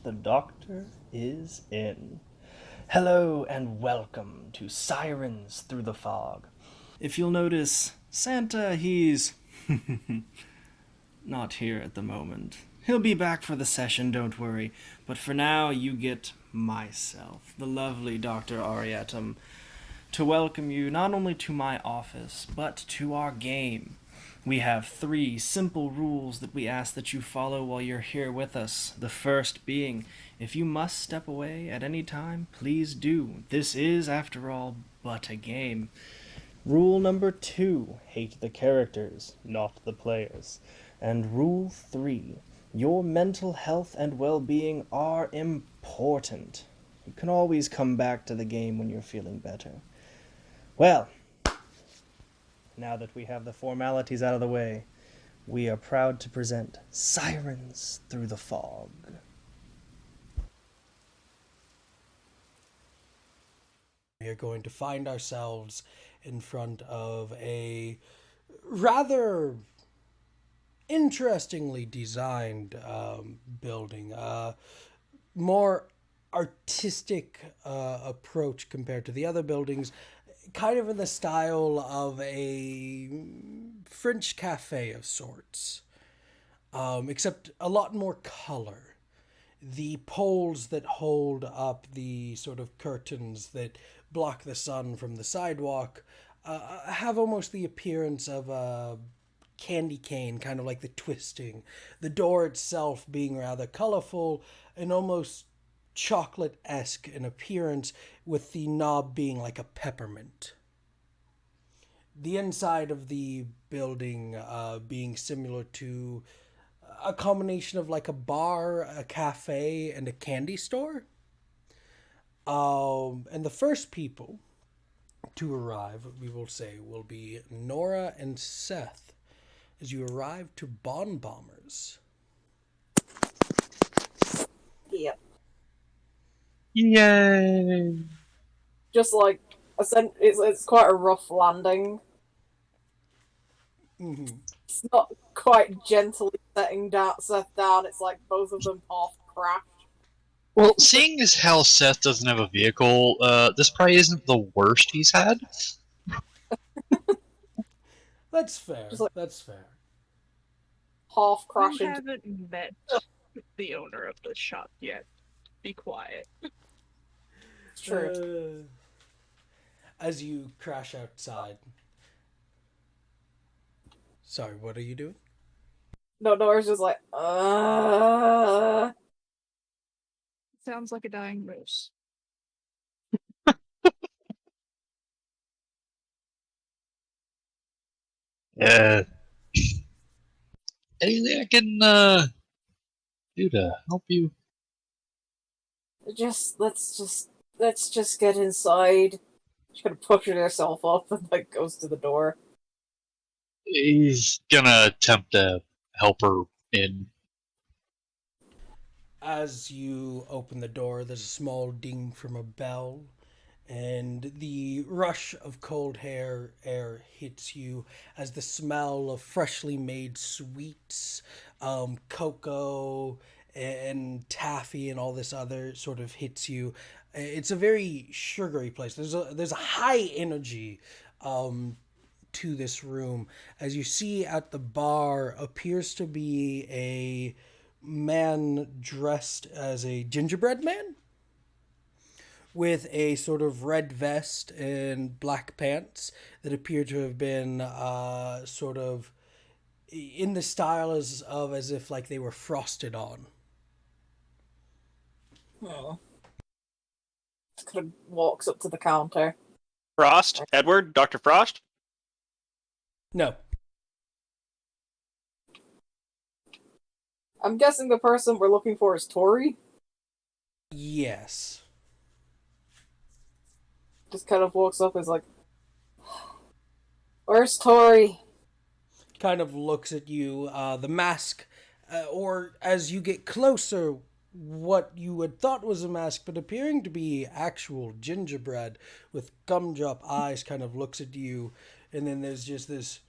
The doctor is in. Hello and welcome to Sirens Through the Fog. If you'll notice, Santa, he's not here at the moment. He'll be back for the session, don't worry. But for now, you get myself, the lovely Dr. Ariatum, to welcome you not only to my office, but to our game. We have 3 simple rules that we ask that you follow while you're here with us. The first being, if you must step away at any time, please do. This is, after all, but a game. Rule number 2, hate the characters, not the players. And rule 3, your mental health and well-being are important. You can always come back to the game when you're feeling better. Well, now that we have the formalities out of the way, we are proud to present Sirens Through the Fog. We are going to find ourselves in front of a rather interestingly designed building. More artistic approach compared to the other buildings, kind of in the style of a French cafe of sorts, except a lot more color. The poles that hold up the sort of curtains that block the sun from the sidewalk have almost the appearance of a candy cane, kind of like the twisting. The door itself being rather colorful and almost chocolate-esque in appearance, with the knob being like a peppermint. The inside of the building being similar to a combination of like a bar, a cafe, and a candy store. And the first people to arrive, we will say, will be Nora and Seth, as you arrive to Bon Bombers. Yep. Yay! Just like it's quite a rough landing. Mm-hmm. It's not quite gently Seth down. It's like both of them half crashed. Well, seeing as how Seth doesn't have a vehicle, this probably isn't the worst he's had. That's fair. Just like- That's fair. Half crash You into. haven't met the owner of the shop yet. Be quiet. It's true. As you crash outside. Sorry, what are you doing? No, Nora's just like, Sounds like a dying moose. Yeah. Anything I can do to help you? let's just get inside. She's gonna push herself up and like goes to the door. He's gonna attempt to help her in. As you open the door, there's a small ding from a bell, and the rush of cold air hits you as the smell of freshly made sweets, cocoa, and taffy, and all this other sort of hits you. It's a very sugary place. There's a high energy to this room. As you see at the bar, appears to be a man dressed as a gingerbread man with a sort of red vest and black pants that appear to have been sort of in the style as if like they were frosted on. Oh. Just kind of walks up to the counter. Frost? Edward? Dr. Frost? No. I'm guessing the person we're looking for is Tori. Yes. Just kind of walks up and is like, "Where's Tori?" Kind of looks at you. The mask, or as you get closer, what you had thought was a mask, but appearing to be actual gingerbread with gumdrop eyes, kind of looks at you, and then there's just this,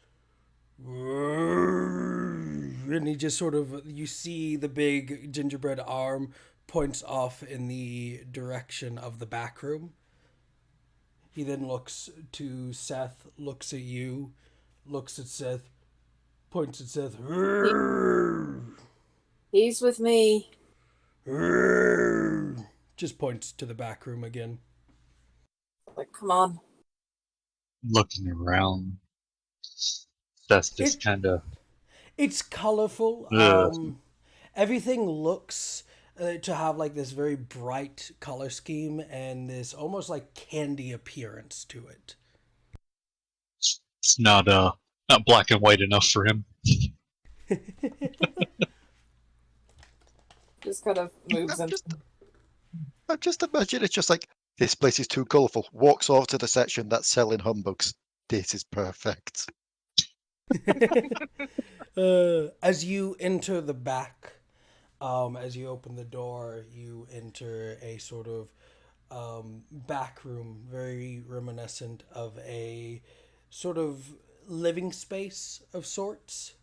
and he just sort of, you see the big gingerbread arm points off in the direction of the back room. He then looks to Seth, looks at you, looks at Seth, points at Seth. He's with me. Just points to the back room again. Like, come on. Looking around. That's just kind of. It's colorful. Everything looks to have like this very bright color scheme and this almost like candy appearance to it. It's not black and white enough for him. Just kind of moves in. I just imagine it's just like, this place is too colourful. Walks over to the section that's selling humbugs. This is perfect. As you enter the back, as you open the door, you enter a sort of back room, very reminiscent of a sort of living space of sorts.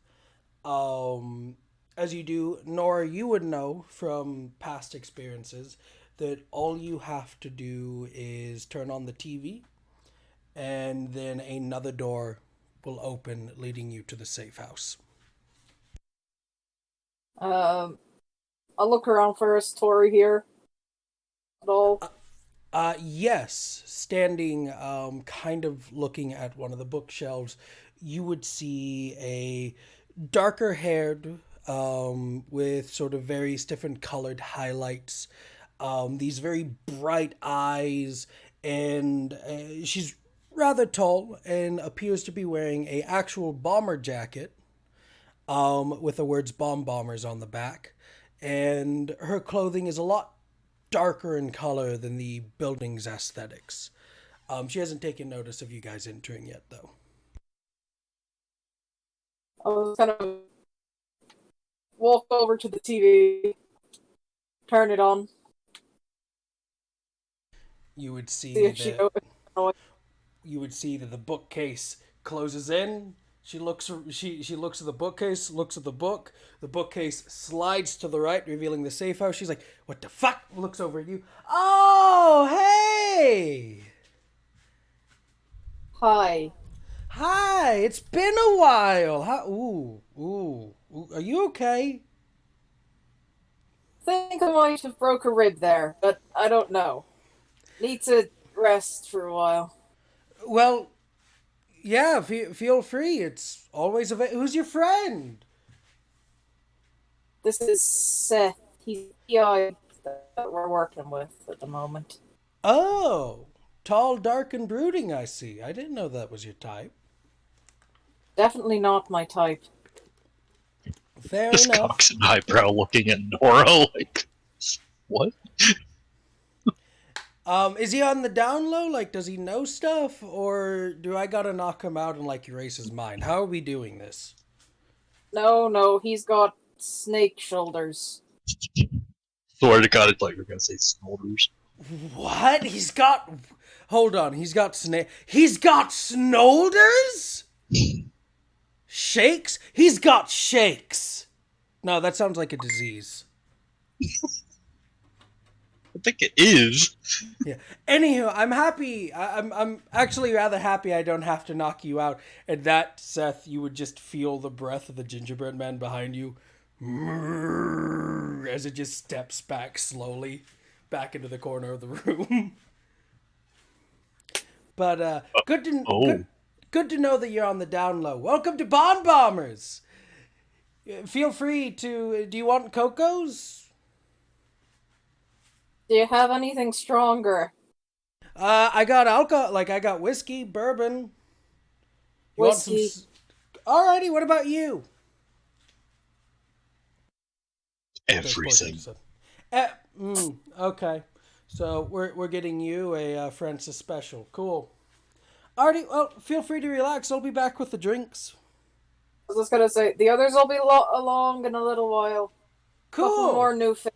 As you do, Nora, you would know from past experiences that all you have to do is turn on the TV, and then another door will open, leading you to the safe house. I'll look around first. Tori here at all? Yes, standing, kind of looking at one of the bookshelves, you would see a darker haired, with sort of various different colored highlights, these very bright eyes, and she's rather tall and appears to be wearing a actual bomber jacket, with the words "Bomb Bombers" on the back, and her clothing is a lot darker in color than the building's aesthetics. She hasn't taken notice of you guys entering yet, though. I'll kind of walk over to the TV, turn it on. You would see See if she that knows. you would see that the bookcase closes in. She looks at the bookcase, looks at the book. The bookcase slides to the right, revealing the safe house. She's like, "What the fuck?" Looks over at you. "Oh, hey! Hi. Hi, it's been a while. Ooh. Are you okay?" Think I might have broke a rib there, but I don't know. Need to rest for a while. Well, yeah, feel free. It's always who's your friend? This is Seth. He's the guy that we're working with at the moment. Oh, tall, dark, and brooding, I see. I didn't know that was your type. Definitely not my type. Fair Just enough. cocks an eyebrow looking at Nora like, what? Is he on the down low? Like, does he know stuff? Or do I gotta knock him out and, like, erase his mind? How are we doing this? No, he's got snake shoulders. Swear to God, I thought you were gonna say snolders. What? Hold on, he's got snolders? Shakes? He's got shakes. No, that sounds like a disease. I think it is. Yeah. Anywho, I'm happy. I'm actually rather happy I don't have to knock you out. And that, Seth, you would just feel the breath of the gingerbread man behind you as it just steps back slowly back into the corner of the room. But good to know that you're on the down low. Welcome to Bond Bombers. Feel free to. Do you want Cocos? Do you have anything stronger? I got alcohol. Like, I got whiskey, bourbon. You Whiskey. want some? Alrighty. What about you? Everything. Okay. So we're getting you a Francis special. Cool. Alrighty. Well, feel free to relax. I'll be back with the drinks. I was just gonna say, the others will be along in a little while. Cool. Couple more new faces.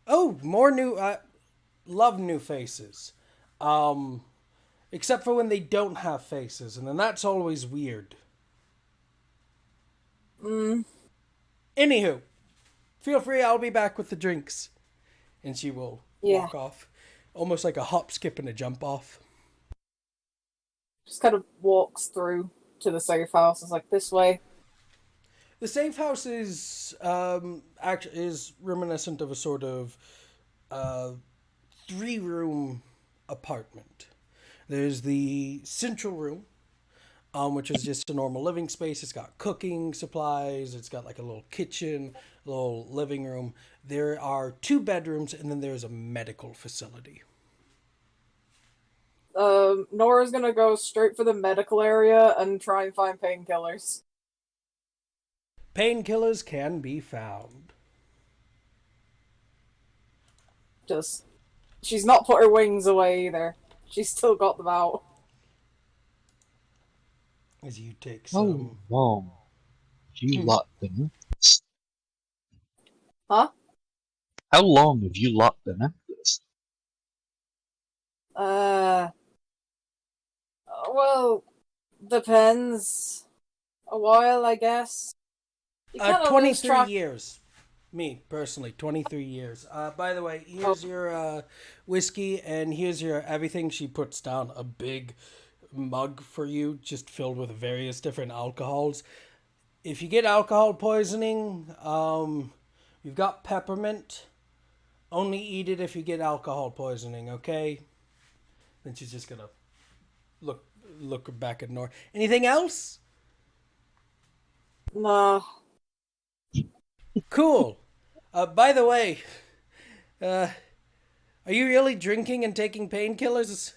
Oh, more new. Love new faces. Except for when they don't have faces, and then that's always weird. Anywho, Feel free, I'll be back with the drinks. And she will Yeah. walk off. Almost like a hop, skip, and a jump off. Just kind of walks through to the safe house. It's like, this way. The safe house is is reminiscent of a sort of 3-room apartment. There's the central room, which is just a normal living space. It's got cooking supplies. It's got like a little kitchen, a little living room. There are 2 bedrooms, and then there's a medical facility. Nora's gonna go straight for the medical area and try and find painkillers. Painkillers can be found. Just, she's not put her wings away either. She's still got them out. As you take How some. long have you lot been at this? Huh? How long have you lot been at this? Well, depends. A while, I guess. You kinda lose 23 track- years. Me, personally, 23 years. By the way, here's your whiskey, and here's your everything. She puts down a big mug for you, just filled with various different alcohols. If you get alcohol poisoning, you've got peppermint. Only eat it if you get alcohol poisoning, okay? Then she's just gonna look back at Nora. Anything else? Nah. Cool. By the way, are you really drinking and taking painkillers?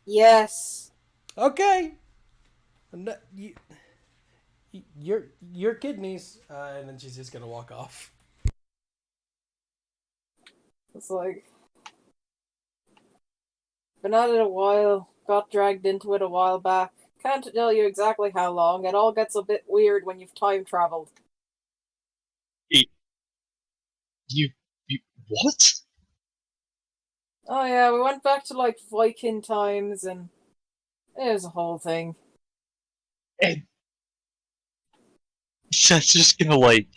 Yes. Okay. No, your kidneys. And then she's just gonna walk off. It's like, been at it a while. Got dragged into it a while back. Can't tell you exactly how long. It all gets a bit weird when you've time traveled. You what? Oh yeah, we went back to like Viking times, and it was a whole thing. And Seth's just gonna like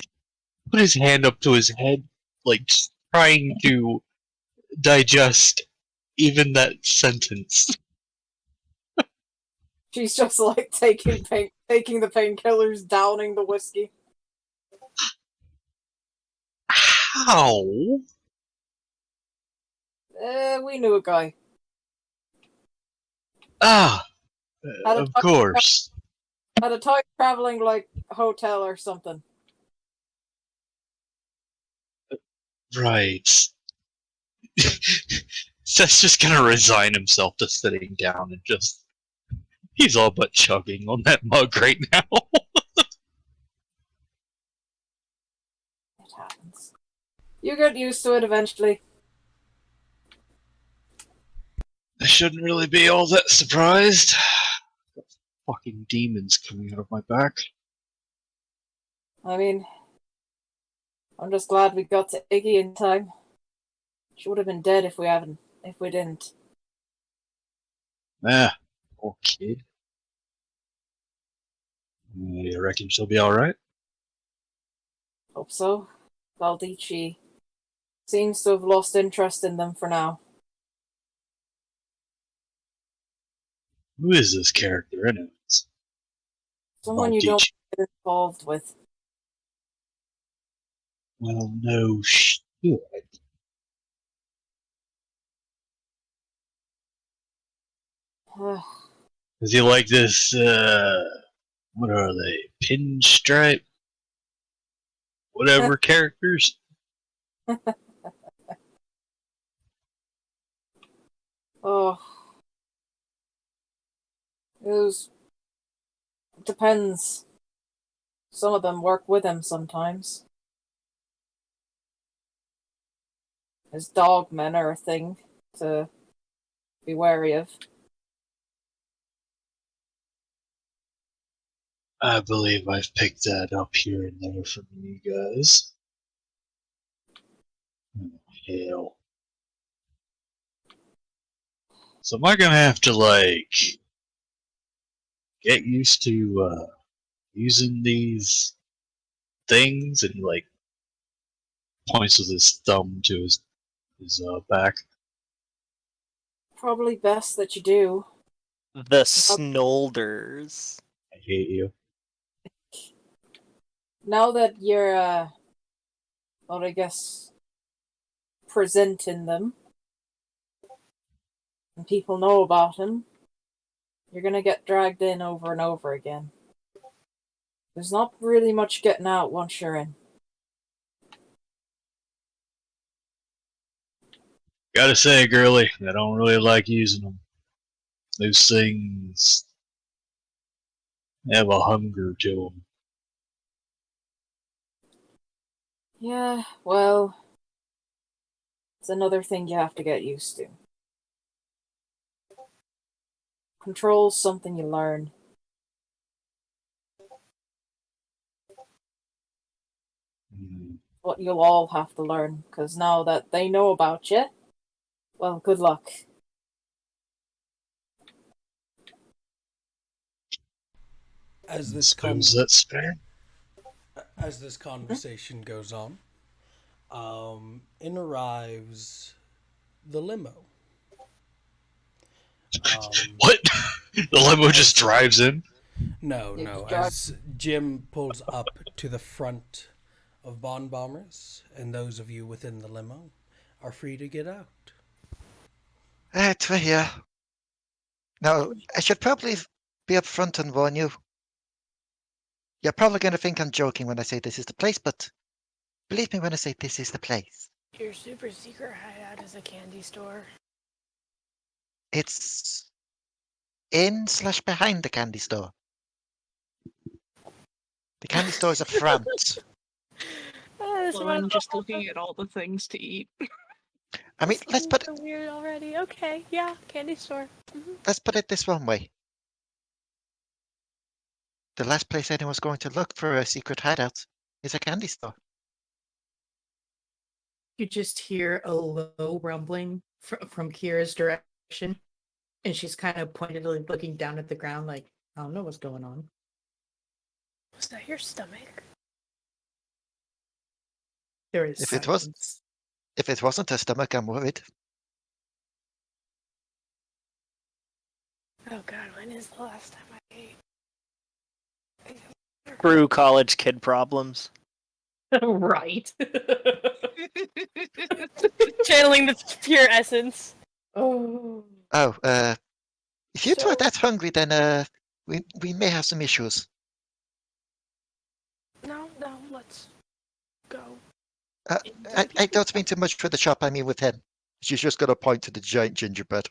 put his hand up to his head, like just trying to digest even that sentence. She's just like taking the painkillers, downing the whiskey. How? We knew a guy. Ah, Had a of time- course. Had a time traveling like hotel or something. Right. Seth's just gonna resign himself to sitting down and just. He's all but chugging on that mug right now. It happens. You get used to it eventually. I shouldn't really be all that surprised. Fucking demons coming out of my back. I mean, I'm just glad we got to Iggy in time. She would have been dead if we didn't. Ah, poor kid. You reckon she'll be alright? Hope so. Valdici seems to have lost interest in them for now. Who is this character anyways? Someone you don't Valdici. get involved with. Well, no shit. Is he like this, what are they? Pinstripe? Whatever characters? Oh. Depends. Some of them work with him sometimes. His dogmen are a thing to be wary of. I believe I've picked that up here and there from you guys. Oh, hell. So am I gonna have to, like, get used to, using these things and, like, Points with his thumb to his back. Probably best that you do. The Snolders. I hate you. Now that you're, well, I guess, presenting them, and people know about him, you're gonna get dragged in over and over again. There's not really much getting out once you're in. Gotta say, girly, I don't really like using them. Those things have a hunger to them. Yeah, well, it's another thing you have to get used to. Control's something you learn. What you'll all have to learn, because now that they know about you, well, good luck. As this Spoons that spare. as this conversation goes on, in arrives the limo. What? The limo just drives in? No. As Jim pulls up to the front of Bond Bombers, and those of you within the limo are free to get out. We're here. Now, I should probably be up front and warn you. You're probably going to think I'm joking when I say this is the place, but believe me when I say this is the place. Your super secret hideout is a candy store. It's in/behind the candy store. The candy store is up front. Well, I'm just looking at all the things to eat. I mean, let's put so weird already. Okay, yeah, candy store. let's put it this one way. The last place anyone's going to look for a secret hideout is a candy store. You just hear a low rumbling from Kira's direction, and she's kind of pointedly looking down at the ground like, I don't know what's going on. Was that your stomach? There is If it silence. was- If it wasn't a stomach, I'm worried. Oh god, when is the last time I ate? True college kid problems. Right. Channeling the pure essence. Oh. Oh, if you two So- are that hungry, then we may have some issues. No, let's go. I don't mean too much for the shop. I mean with him. She's just going to point to the giant gingerbread.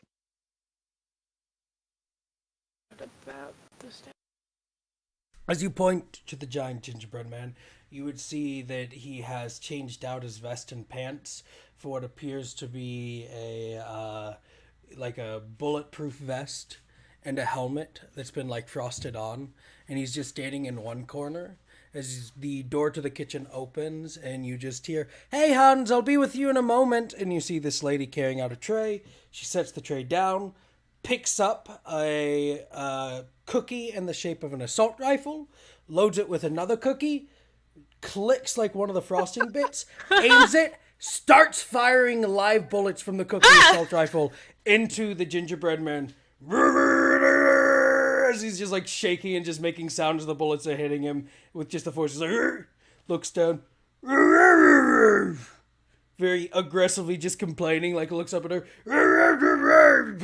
What about the step? As you point to the giant gingerbread man, you would see that he has changed out his vest and pants for what appears to be a bulletproof vest and a helmet that's been like frosted on, and he's just standing in one corner as the door to the kitchen opens, and you just hear, "Hey Hans, I'll be with you in a moment." And you see this lady carrying out a tray. She sets the tray down, picks up a cookie in the shape of an assault rifle, loads it with another cookie, clicks like one of the frosting bits, aims it, starts firing live bullets from the cookie assault rifle into the gingerbread man. As he's just like shaking and just making sounds as the bullets are hitting him with just the force. He's like, looks down. Very aggressively just complaining, like looks up at her,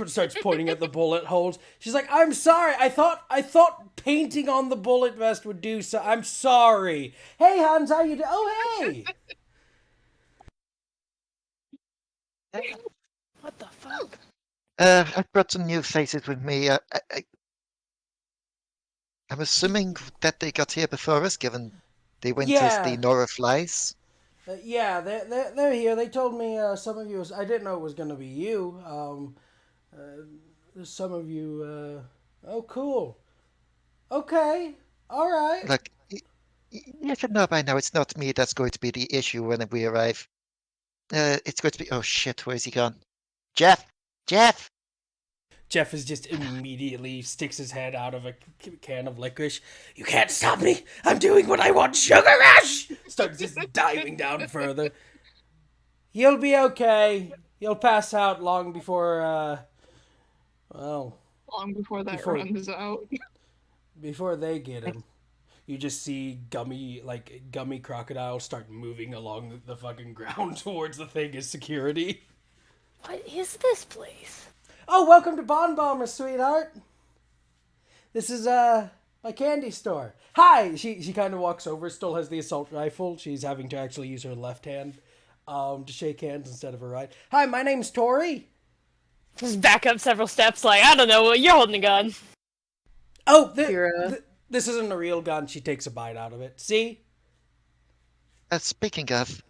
starts pointing at the bullet holes. She's like, "I'm sorry. I thought painting on the bullet vest would do so. I'm sorry. Hey Hans, how you doing? Oh hey." What the fuck? I've brought some new faces with me. I'm assuming that they got here before us, given they went as Yeah. the Nora Flies. Yeah, they're here. They told me some of you. I didn't know it was gonna be you. Some of you. Oh, cool. Okay. All right. Look, you should know by now it's not me that's going to be the issue when we arrive. It's going to be... Oh shit, where's he gone? Jeff! Jeff is just immediately sticks his head out of a can of licorice. "You can't stop me. I'm doing what I want. Sugar rush!" Starts just diving down further. You'll be okay. You'll pass out long before, well, Long before that Before- runs out. before they get him. You just see gummy crocodiles start moving along the fucking ground towards the thing as security. What is this place? Oh, welcome to Bon Bomber, sweetheart. This is my candy store. Hi. She kind of walks over. Still has the assault rifle. She's having to actually use her left hand to shake hands instead of her right. Hi, my name's Tori. Just back up several steps, like, I don't know, you're holding a gun. Oh, Kira. this isn't a real gun. She takes a bite out of it. See? Speaking of,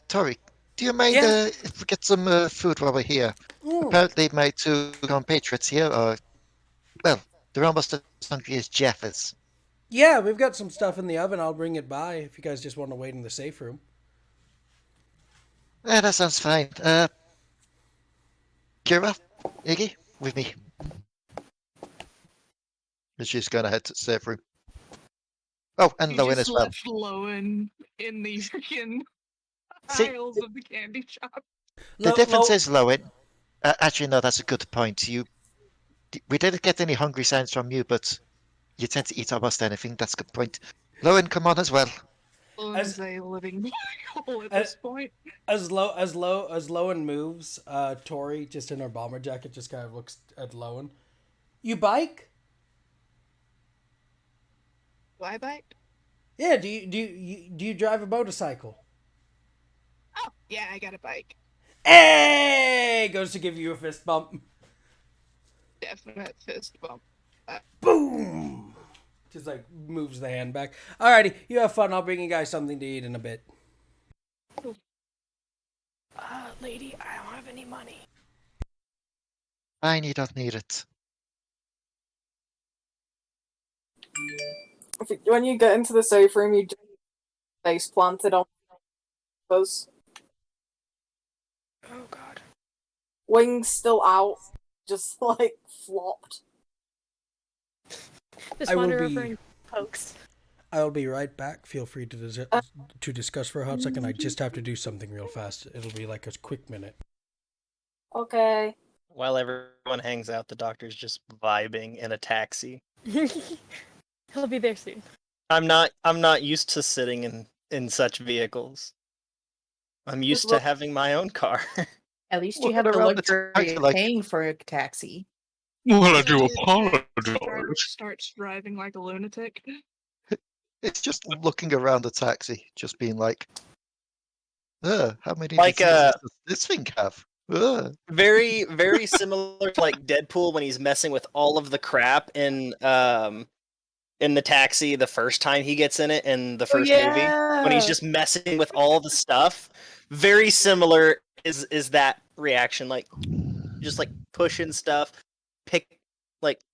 Tori, do you mind Yeah. if we get some food while we're here? Mm. Apparently, my two compatriots here are, well, they're almost as hungry as Jeff is. Yeah, we've got some stuff in the oven. I'll bring it by if you guys just want to wait in the safe room. That sounds fine. Kira, Iggy, with me. And she's gonna head to the safe room. Oh, and You Lowen just as well. left Lowen in the freaking See, aisles of the candy shop. the difference is, Lowen. Actually, no, that's a good point. We didn't get any hungry signs from you, but you tend to eat almost anything. That's a good point. Lowen, come on as well. Lowen As- is a living black hole at as- this point. As Lowen moves, Tori, just in her bomber jacket, just kind of looks at Lowen. You bike? Do I bite? Yeah. Do you drive a motorcycle? Oh, yeah, I got a bike. Hey! Goes to give you a fist bump. Definite fist bump. Boom! Just like moves the hand back. Alrighty, you have fun. I'll bring you guys something to eat in a bit. Lady, I don't have any money. Fine, you don't need it. When you get into the safe room, you do face planted on those Oh god. wings still out, just like flopped. Just I will wander be- over and pokes. I'll be right back. Feel free to discuss for a hot second. I just have to do something real fast. It'll be like a quick minute. Okay. While everyone hangs out, the doctor's just vibing in a taxi. He'll be there soon. I'm not used to sitting in such vehicles. I'm used to look- having my own car. At least you Looking have the around the luxury taxi of like- paying for a taxi. Well, I do The driver apologize. starts driving like a lunatic. It's just looking around the taxi, just being like, how many Like, diseases does this thing have? Very, very similar to like Deadpool when he's messing with all of the crap in the taxi the first time he gets in it in the first movie. When he's just messing with all the stuff. Very similar is that reaction, like just like pushing stuff,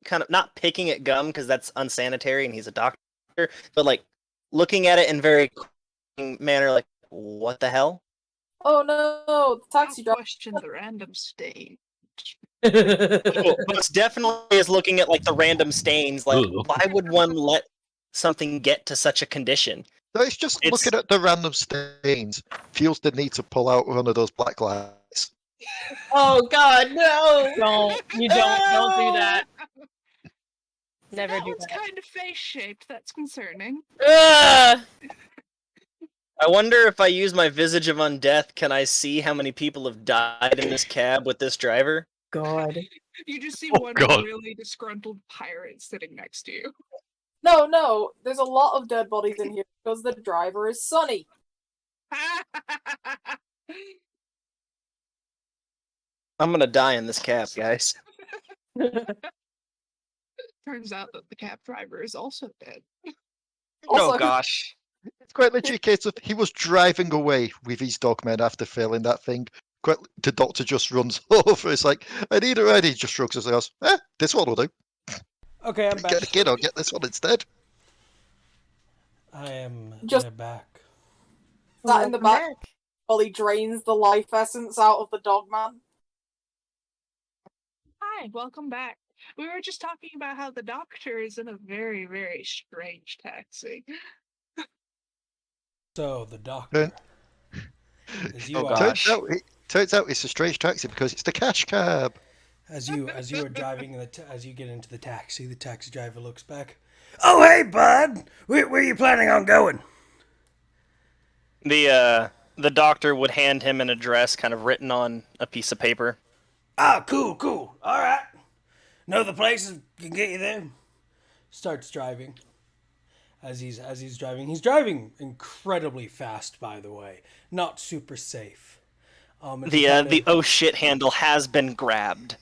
kind of not picking at gum because that's unsanitary and he's a doctor, but like looking at it in very manner, like what the hell? Oh no, the taxi Don't driver. question the random stain. But it's definitely is looking at like the random stains. Like, Ugh. why would one let something get to such a condition? No, it's just looking at the random stains. Feels the need to pull out one of those black lights. Oh god, no! Don't do that. Never That do one's that. kind of face-shaped. That's concerning. Ugh! I wonder if I use my Visage of Undeath, can I see how many people have died in this cab with this driver? God. You just see Oh, one God. really disgruntled pirate sitting next to you. No, there's a lot of dead bodies in here because the driver is Sonny. I'm gonna die in this cab, guys. Turns out that the cab driver is also dead. Also, Oh gosh. It's quite literally a case of he was driving away with his dogmen after failing that thing. The doctor just runs over. It's like, I need a ride. He just shrugs his ass. This one will do. Okay, I'm back. Get a kid, I'll get this one instead. I am Just- back. sat in the Welcome back while he drains the life essence out of the dogman. Hi, welcome back. We were just talking about how the doctor is in a very, very strange taxi. So the doctor. As you Oh, are gosh. Turns out it's a strange taxi because it's the cash cab. as you are driving as you get into the taxi driver looks back. Oh hey bud, where you planning on going? The doctor would hand him an address kind of written on a piece of paper. Ah, cool. All right. Know the places can get you there. Starts driving. As he's driving, he's driving incredibly fast. By the way, not super safe. And he kinda- The oh shit handle has been grabbed.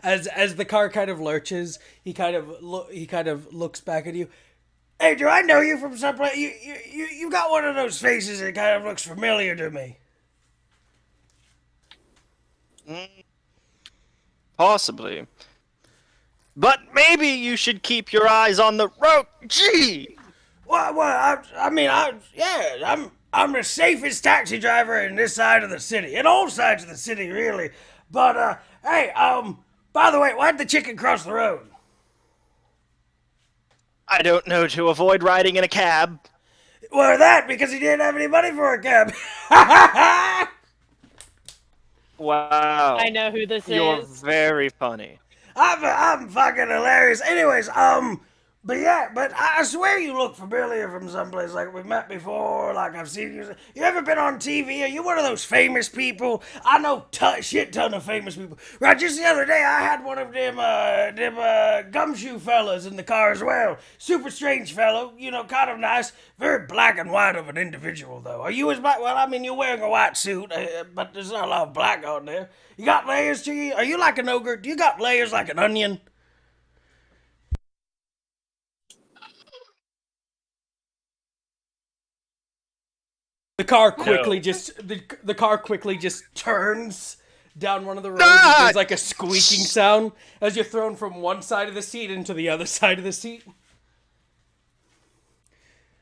as the car kind of lurches, he kind of looks back at you. Hey, do I know you from someplace? You got one of those faces that kind of looks familiar to me. Possibly. But maybe you should keep your eyes on the road. Gee! I'm the safest taxi driver in this side of the city, in all sides of the city, really. But hey, by the way, why'd the chicken cross the road? I don't know, to avoid riding in a cab. Well, that because he didn't have any money for a cab. Wow. I know who this You're is. very funny. I'm fucking hilarious. Anyways, but I swear you look familiar from someplace. Like we've met before. Like I've seen you. You ever been on TV? Are you one of those famous people? I know shit ton of famous people. Right, just the other day I had one of them gumshoe fellas in the car as well. Super strange fellow. You know, kind of nice. Very black and white of an individual though. Are you as black? Well, I mean you're wearing a white suit, but there's not a lot of black on there. You got layers to you? Are you like an ogre? Do you got layers like an onion? The car quickly just turns down one of the roads. Ah! There's like a squeaking sound as you're thrown from one side of the seat into the other side of the seat.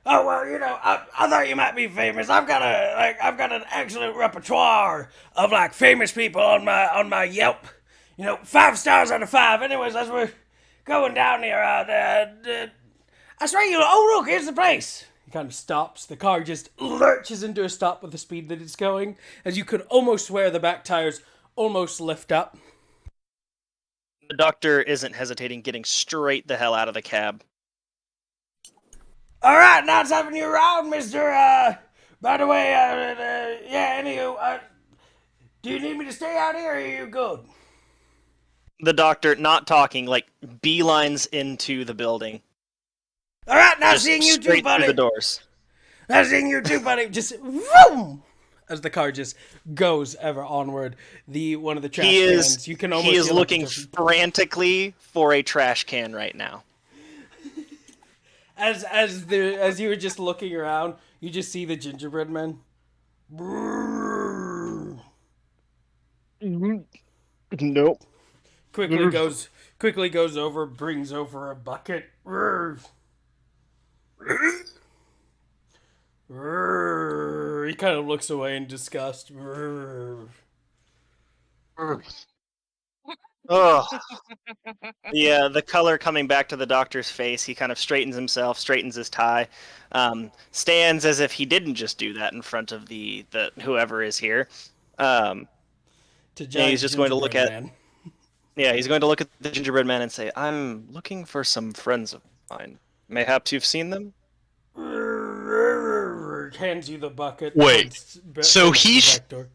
Oh well, you know, I thought you might be famous. I've got an excellent repertoire of like famous people on my Yelp. You know, 5 stars out of 5. Anyways, as we're going down here, I swear you. Oh look, here's the place. He kind of stops. The car just lurches into a stop with the speed that it's going, as you could almost swear the back tires almost lift up. The doctor isn't hesitating, getting straight the hell out of the cab. All right, nice having you around, Mister. By the way, anywho, do you need me to stay out here, or are you good? The doctor, not talking, like beelines into the building. All right, now Just seeing you too, straight buddy. through the doors. Now seeing you too, buddy. Just vroom, as the car just goes ever onward. One of the trash cans. You can almost. He is feel looking it. frantically for a trash can right now. As you were just looking around, you just see the gingerbread man. Nope. Quickly goes over, brings over a bucket. He kind of looks away in disgust. Oh. Yeah, the color coming back to the doctor's face. He kind of straightens himself, straightens his tie, stands as if he didn't just do that in front of the whoever is here. To Yeah, he's just going to look at. man. Yeah, he's going to look at the gingerbread man and say, "I'm looking for some friends of mine. Mayhaps you've seen them." Hands you the bucket. Wait, so points to the he's- back door.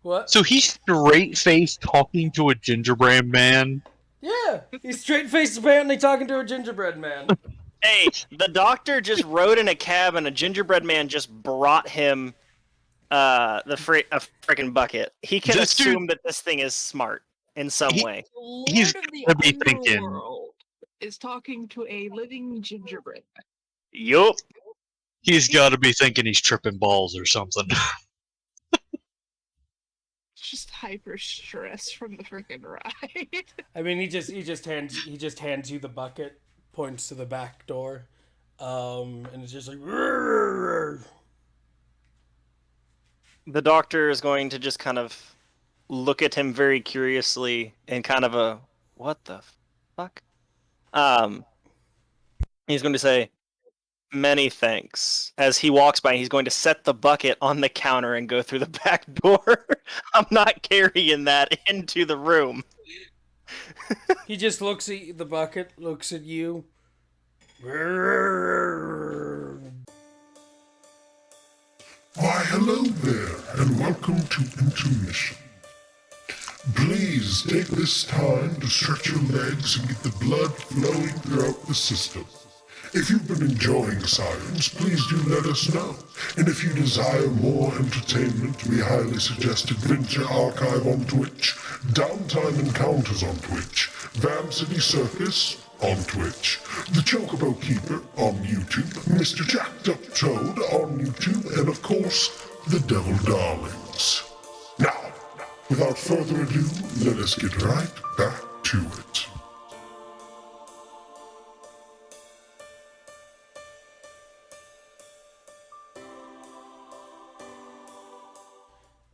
What? So he's straight faced talking to a gingerbread man. Yeah, he's straight faced apparently talking to a gingerbread man. Hey, the doctor just rode in a cab and a gingerbread man just brought him a freaking bucket. He can This dude- assume that this thing is smart in some way. The Lord He's of the gonna be thinking- Underworld is talking to a living gingerbread. Yup. He's got to be thinking he's tripping balls or something. Just hyper stress from the freaking ride. I mean, he just hands you the bucket, points to the back door, and it's just like. The doctor is going to just kind of look at him very curiously and kind of a what the fuck? He's going to say, Many thanks. As he walks by, he's going to set the bucket on the counter and go through the back door. I'm not carrying that into the room. He just looks at the bucket, looks at you. Why, hello there, and welcome to Intermission. Please take this time to stretch your legs and get the blood flowing throughout the system. If you've been enjoying science, please do let us know. And if you desire more entertainment, we highly suggest Adventure Archive on Twitch, Downtime Encounters on Twitch, Vam City Circus on Twitch, The Chocobo Keeper on YouTube, Mr. Jacked Up Toad on YouTube, and of course, The Devil Darlings. Now, without further ado, let us get right back to it.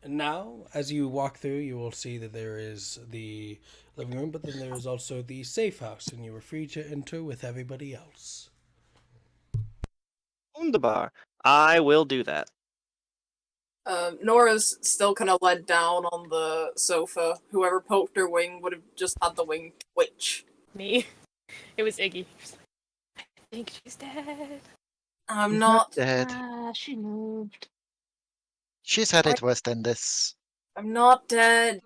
And now, as you walk through, you will see that there is the living room, but then there is also the safe house, and you are free to enter with everybody else. Wunderbar. I will do that. Nora's still kind of led down on the sofa. Whoever poked her wing would have just had the wing twitch. Me. It was Iggy. She was like, I think she's dead. I'm not. Dead. She moved. She's had it worse than this. I'm not dead.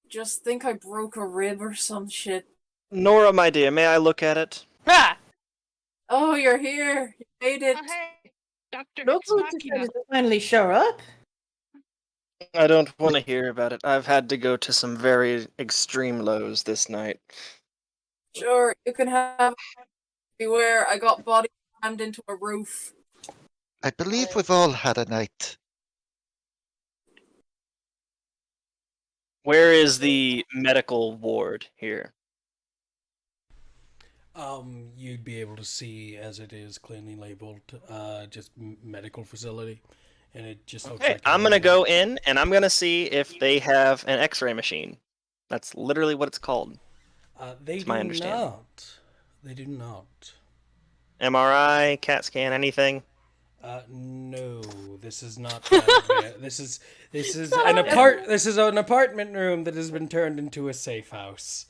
Just think I broke a rib or some shit. Nora, my dear, may I look at it? Ha! Oh, you're here. You made it. Oh, hey, Dr. Look Ex who Machina. decided to finally show up. I don't want to hear about it. I've had to go to some very extreme lows this night. Sure, you can have. Beware, I got body slammed into a roof. I believe we've all had a night. Where is the medical ward here? You'd be able to see as it is clearly labeled, just medical facility, and it just looks Okay, like. I'm gonna go in and I'm gonna see if they have an X-ray machine. That's literally what it's called. They It's do my understanding. not. They do not. MRI, CAT scan, anything? No, this is not. This is This is an apartment room that has been turned into a safe house.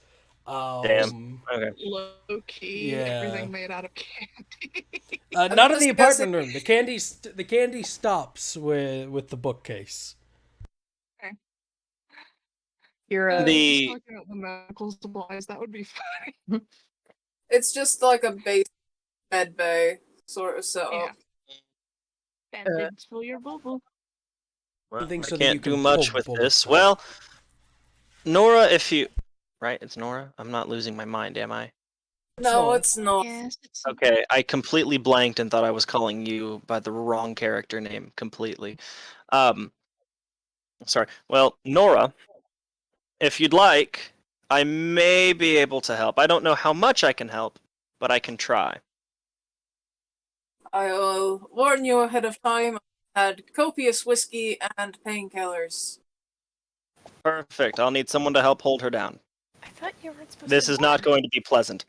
Damn. Okay. Low key, Yeah. everything made out of candy. Not in the just apartment room. The candy stops with the bookcase. You're The- Just talking about the medical supplies, that would be funny. It's just like a base med bay sort of setup. Yeah. Bandage for your boo-boo. Well, Something I so that you can't do can much pull with bullets this. out. Well, Nora, if you... Right, it's Nora? I'm not losing my mind, am I? No, it's not. Yes, it's Okay, I completely blanked and thought I was calling you by the wrong character name completely. Sorry. Well, Nora, if you'd like, I may be able to help. I don't know how much I can help, but I can try. I will warn you ahead of time. I had copious whiskey and painkillers. Perfect. I'll need someone to help hold her down. I thought you weren't supposed This to. is not going to be pleasant.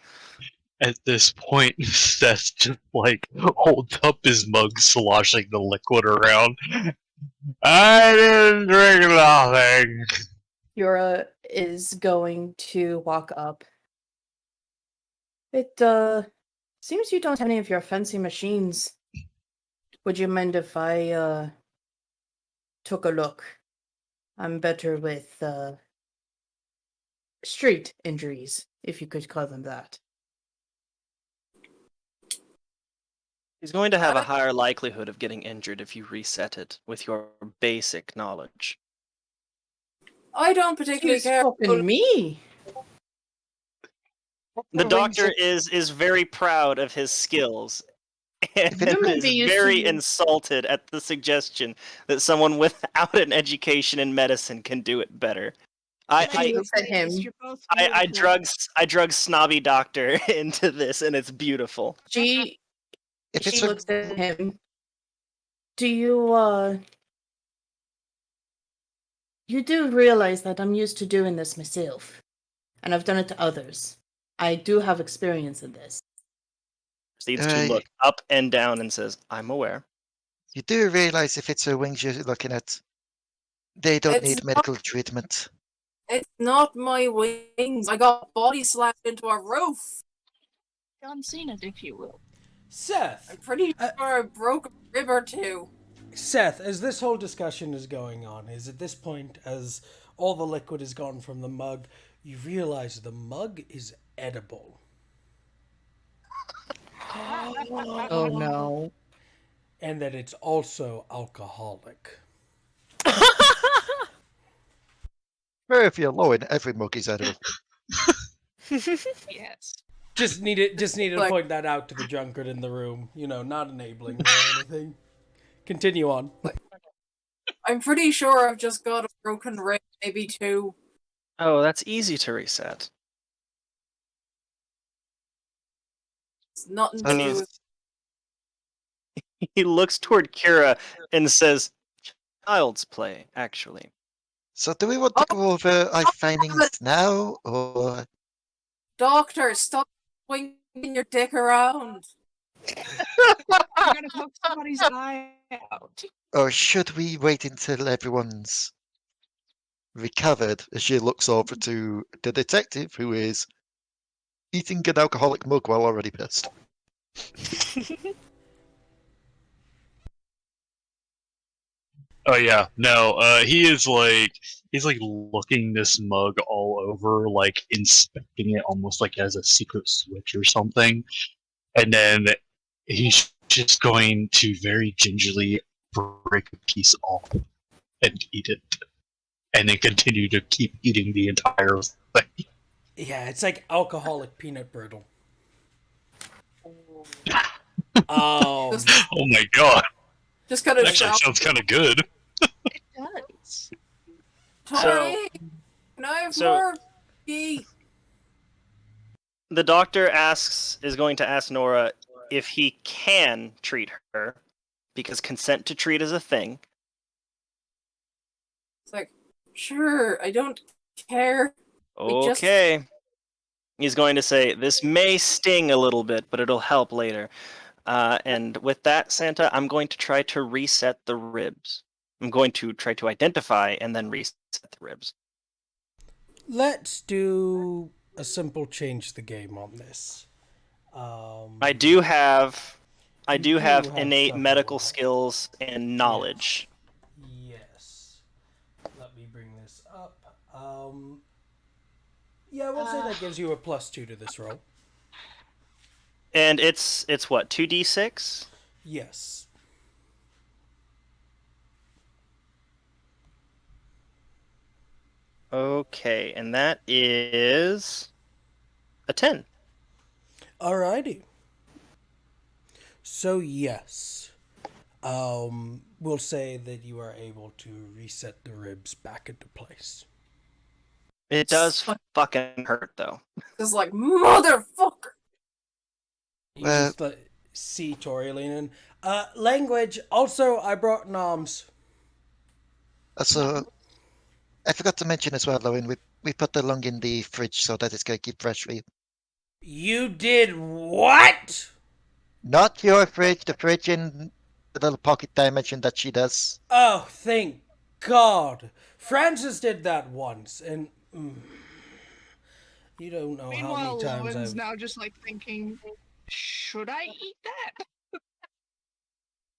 At this point, Seth just like holds up his mug, sloshing the liquid around. I didn't drink nothing. Yura is going to walk up. It seems you don't have any of your fancy machines. Would you mind if I took a look? I'm better with street injuries, if you could call them that. He's going to have a higher likelihood of getting injured if you reset it with your basic knowledge. I don't particularly Excuse care. fucking me. The doctor is very proud of his skills and You may is be used very to- insulted at the suggestion that someone without an education in medicine can do it better. She looks at him. You're both I beautiful. drug snobby doctor into this, and it's beautiful. She If it's she a looks at him. Do you you do realize that I'm used to doing this myself, and I've done it to others. I do have experience in this. Proceeds to look up and down and says, "I'm aware." You do realize if it's her wings you're looking at, they don't It's need not- medical treatment. It's not my wings. I got body slammed into a roof. John Cena, if you will. Seth, I'm pretty sure I broke a rib or two. Seth, as this whole discussion is going on, is at this point, as all the liquid is gone from the mug, you realize the mug is edible. Oh no. And that it's also alcoholic. Well, if you're low in every mug is edible. Yes. Just needed to Like- point that out to the drunkard in the room. You know, not enabling or anything. Continue on. I'm pretty sure I've just got a broken rib, maybe two. Oh, that's easy to reset. It's nothing to So- do with. He looks toward Kira and says, "Child's play, actually." So do we want to go over our findings now, or Doctor, stop swinging your dick around. You're gonna poke somebody's eye out. should we wait until everyone's recovered? As she looks over to the detective, who is eating an alcoholic mug while already pissed. Oh yeah, no. He's like looking this mug all over, like inspecting it almost like as a secret switch or something, and then he's just going to very gingerly break a piece off and eat it, and then continue to keep eating the entire thing. Yeah, it's like alcoholic peanut brittle. Oh my god, Just kind of actually sounds kind of good. It does. Tori, can I have so- more tea? The doctor is going to ask Nora if he can treat her, because consent to treat is a thing. It's like, sure, I don't care. Okay. He's going to say, "This may sting a little bit, but it'll help later." And with that, Santa, I'm going to try to reset the ribs. I'm going to try to identify and then reset the ribs. Let's do a simple change the game on this. I do have have innate stuff medical like that. skills and knowledge. Yes. Let me bring this up. Yeah, we'll say that gives you a +2 to this roll. And it's what, 2d6? Yes. Okay, and that is a 10. Alrighty. So yes, we'll say that you are able to reset the ribs back into place. It does fucking hurt though. Just like, motherfucker. You just see Tori leaning. Language. Also, I brought noms. So, I forgot to mention as well, Owen, we put the lung in the fridge so that it's going to keep fresh for you. You did what? Not your fridge, the fridge in the little pocket dimension that she does. Oh, thank God. Francis did that once, and you don't know how Meanwhile, many times Lowen's I've... now just like thinking, should I eat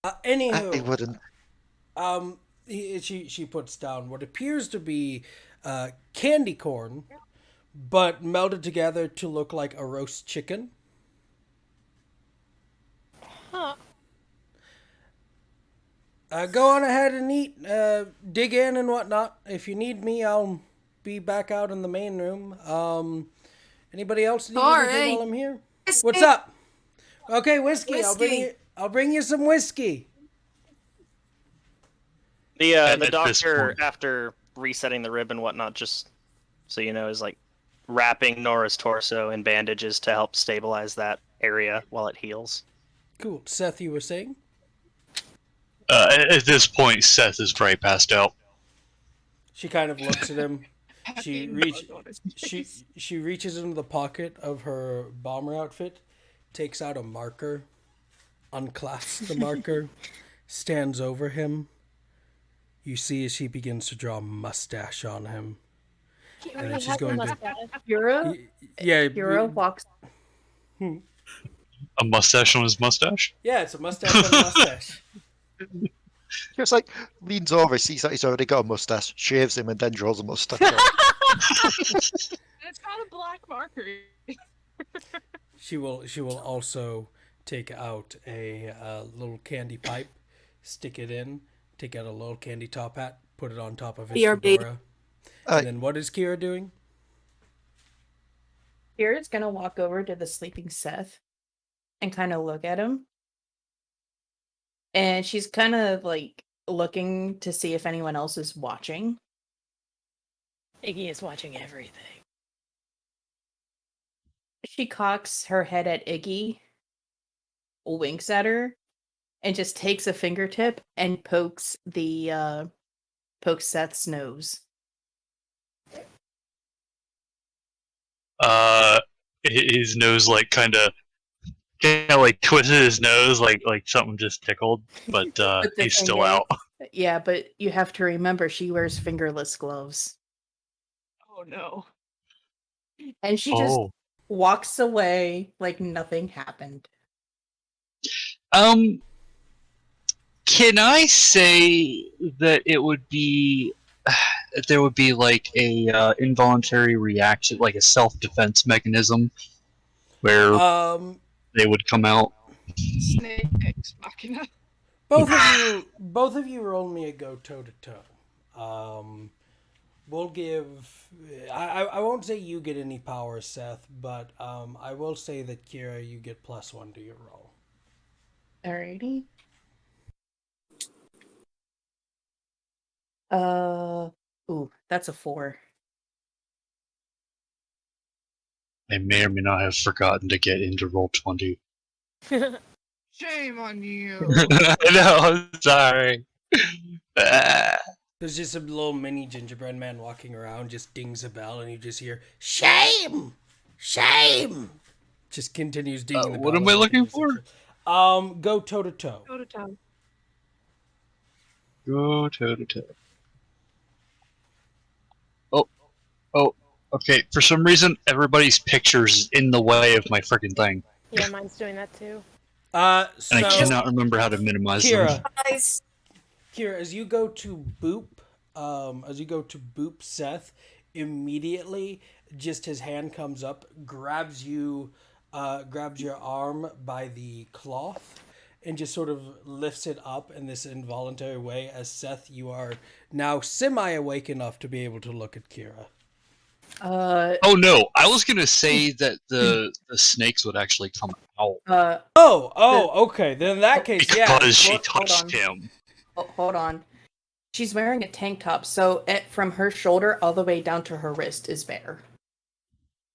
that? Anywho, I wouldn't. She puts down what appears to be candy corn, but melded together to look like a roast chicken. Huh. Go on ahead and eat. Dig in and whatnot. If you need me, I'll be back out in the main room. Anybody else need anything while I'm here? Whiskey. What's up? Okay, whiskey. Whiskey. I'll bring you some whiskey. The At this doctor, point. after resetting the rib and whatnot, just so you know, is like wrapping Nora's torso in bandages to help stabilize that area while it heals. Cool. Seth, you were saying? At this point, Seth is probably passed out. She kind of looks at him. She Happy reach mug on his she face. she reaches into the pocket of her bomber outfit, takes out a marker, unclasps the marker, stands over him. You see as she begins to draw a mustache on him. He And then already she's has a going to... mustache. Yura, Yeah, Yura walks. A mustache on his mustache? yeah, it's a mustache on a mustache. Just like leans over, sees that he's already got a mustache, shaves him, and then draws a mustache. It's not a black marker. She will also take out a little candy pipe, stick it in, take out a little candy top hat, put it on top of his BRB. fedora. And then what is Kira doing? Yura's gonna walk over to the sleeping Seth and kind of look at him. And she's kind of like looking to see if anyone else is watching. Iggy is watching everything. She cocks her head at Iggy, winks at her, and just takes a fingertip and pokes Seth's nose. His nose like kind of like twisted his nose like something just tickled, but the he's still thing is- out. Yeah, but you have to remember she wears fingerless gloves. Oh no. And she just walks away like nothing happened. Can I say that it would be there would be like a involuntary reaction, like a self-defense mechanism, where they would come out? Snake Ex Machina. Both of you roll me a go toe to toe. We'll give. I won't say you get any power, Seth, but I will say that Kira, you get +1 to your roll. Alrighty. Ooh, that's a 4. I may or may not have forgotten to get into Roll20. Shame on you. No, I'm sorry. There's just a little mini gingerbread man walking around, just dings a bell, and you just hear "Shame, shame." Just continues dinging the bell. What am I looking for? Go toe to toe. Go to town. Go toe to toe. Oh, okay. For some reason, everybody's picture's in the way of my freaking thing. Yeah, mine's doing that too. So And I cannot remember how to minimize them. Kira, as you go to boop Seth, immediately just his hand comes up, grabs your arm by the cloth, and just sort of lifts it up in this involuntary way. As Seth, you are now semi-awake enough to be able to look at Kira. Oh no! I was gonna say that the snakes would actually come out. Okay. Then in that case, because she touched him. Hold on. She's wearing a tank top, so from her shoulder all the way down to her wrist is bare.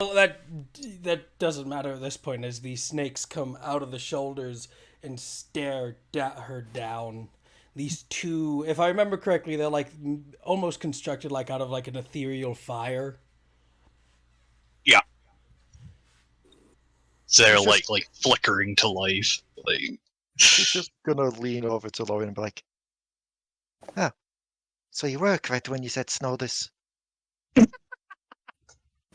Well, that doesn't matter at this point, as these snakes come out of the shoulders and stare her down. These two, if I remember correctly, they're like almost constructed like out of like an ethereal fire. Yeah. So they're like flickering to life. Like She's just gonna lean over to Lauren and be like, "Oh, so you were correct when you said Snowdis."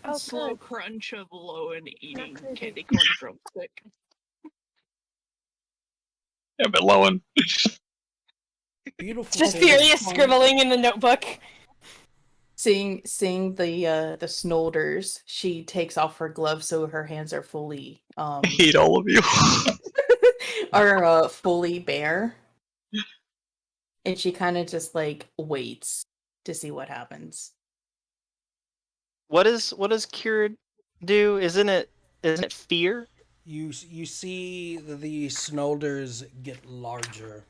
Oh, Slow good. crunch of Lowen eating creepy. candy corn drumstick. Yeah, but Lowen. Beautiful. Just furious scribbling in the notebook. Seeing the Snolders, she takes off her gloves so her hands are fully I hate all of you. fully bare. And she kind of just like waits to see what happens. What does Kira do? Isn't it fear? You see the Snolders get larger.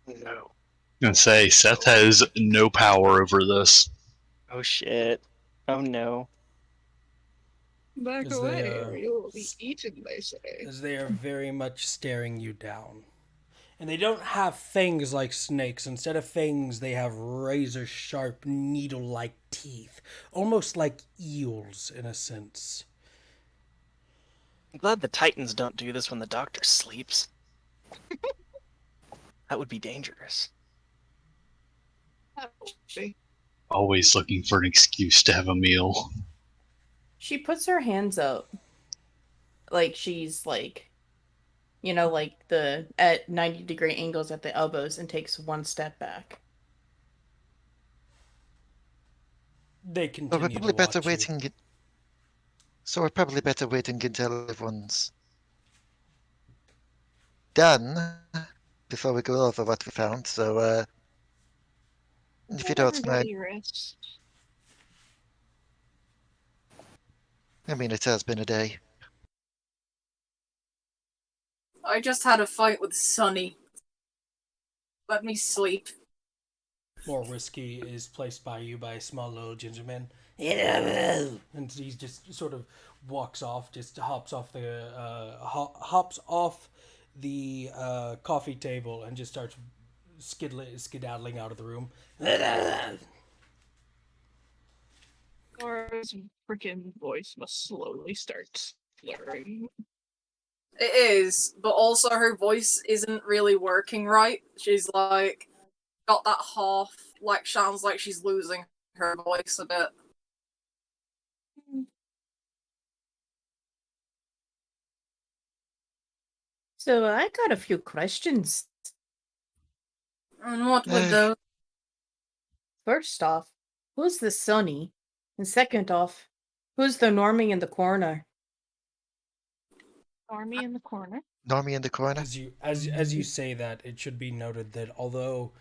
No. I'm gonna say Seth has no power over this. Oh shit. Oh no. Back As away, they or are- you'll be eaten, they say. As they are very much staring you down. And they don't have fangs like snakes. Instead of fangs, they have razor-sharp, needle-like teeth. Almost like eels, in a sense. I'm glad the Titans don't do this when the doctor sleeps. That would be dangerous. Always looking for an excuse to have a meal. She puts her hands up. Like she's like, you know, like the at 90-degree angles at the elbows and takes one step back. They So we're continue to probably better watch you. waiting. So we're probably better waiting until everyone's done before we go over what we found. So, if you don't mind, Everybody rest. I mean, it has been a day. I just had a fight with Sunny. Let me sleep. More whiskey is placed by you by a small little ginger man. And he just sort of walks off, just hops off the coffee table and just starts skedaddling out of the room. Laura's freaking voice must slowly start slurring. It is, but also her voice isn't really working right. She's like got that half, like sounds like she's losing her voice a bit. So I got a few questions. And what would those? First off, who's the Sonny? And second off, who's the normie in the corner? Army in the corner. Normie in the corner. As you say that, it should be noted that although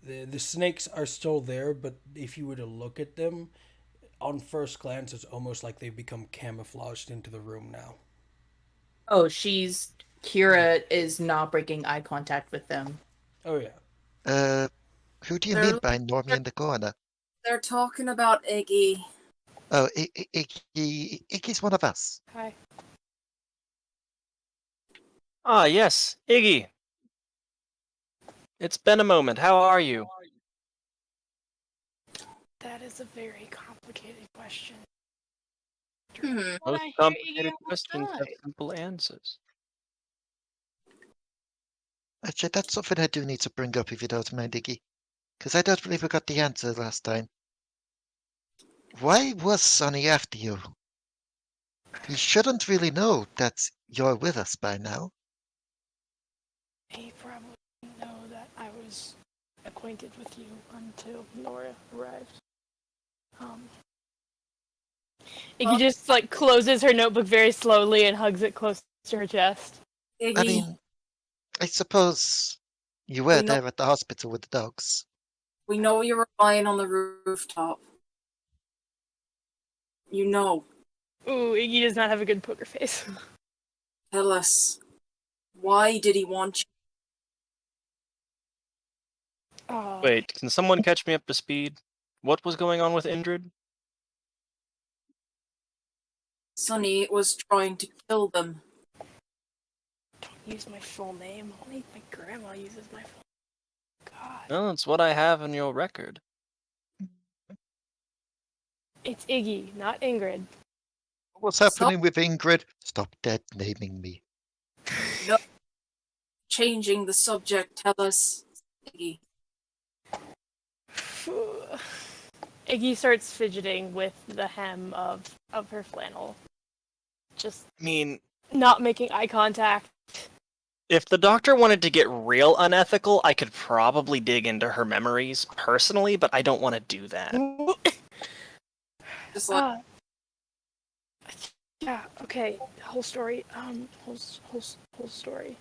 the snakes are still there, but if you were to look at them, on first glance, it's almost like they've become camouflaged into the room now. Oh, Kira is not breaking eye contact with them. Oh yeah. Who do you mean by Normie in the corner? They're talking about Iggy. Oh, Iggy's one of us. Hi. Ah, yes, Iggy. It's been a moment. How are you? That is a very complicated question. Hmm. Most complicated questions have simple answers. Actually, that's something I do need to bring up if you don't mind, Iggy. Because I don't believe we got the answer last time. Why was Sonny after you? He shouldn't really know that you're with us by now. He probably didn't know that I was acquainted with you until Nora arrived. Iggy just like closes her notebook very slowly and hugs it close to her chest. Iggy. I mean, I suppose you were there at the hospital with the dogs. We know you were lying on the rooftop. You know. Ooh, Iggy does not have a good poker face. Tell us. Why did he want you? Wait, can someone catch me up to speed? What was going on with Indrid? Sonny was trying to kill them. Don't use my full name. Only my grandma uses my full name. God. No, it's what I have in your record. It's Iggy, not Ingrid. What's happening with Ingrid? Stop dead naming me. No. Changing the subject, tell us, Iggy. Iggy starts fidgeting with the hem of her flannel. Just not making eye contact. If the doctor wanted to get real unethical, I could probably dig into her memories personally, but I don't want to do that. Just like yeah, okay. Whole story. Whole story.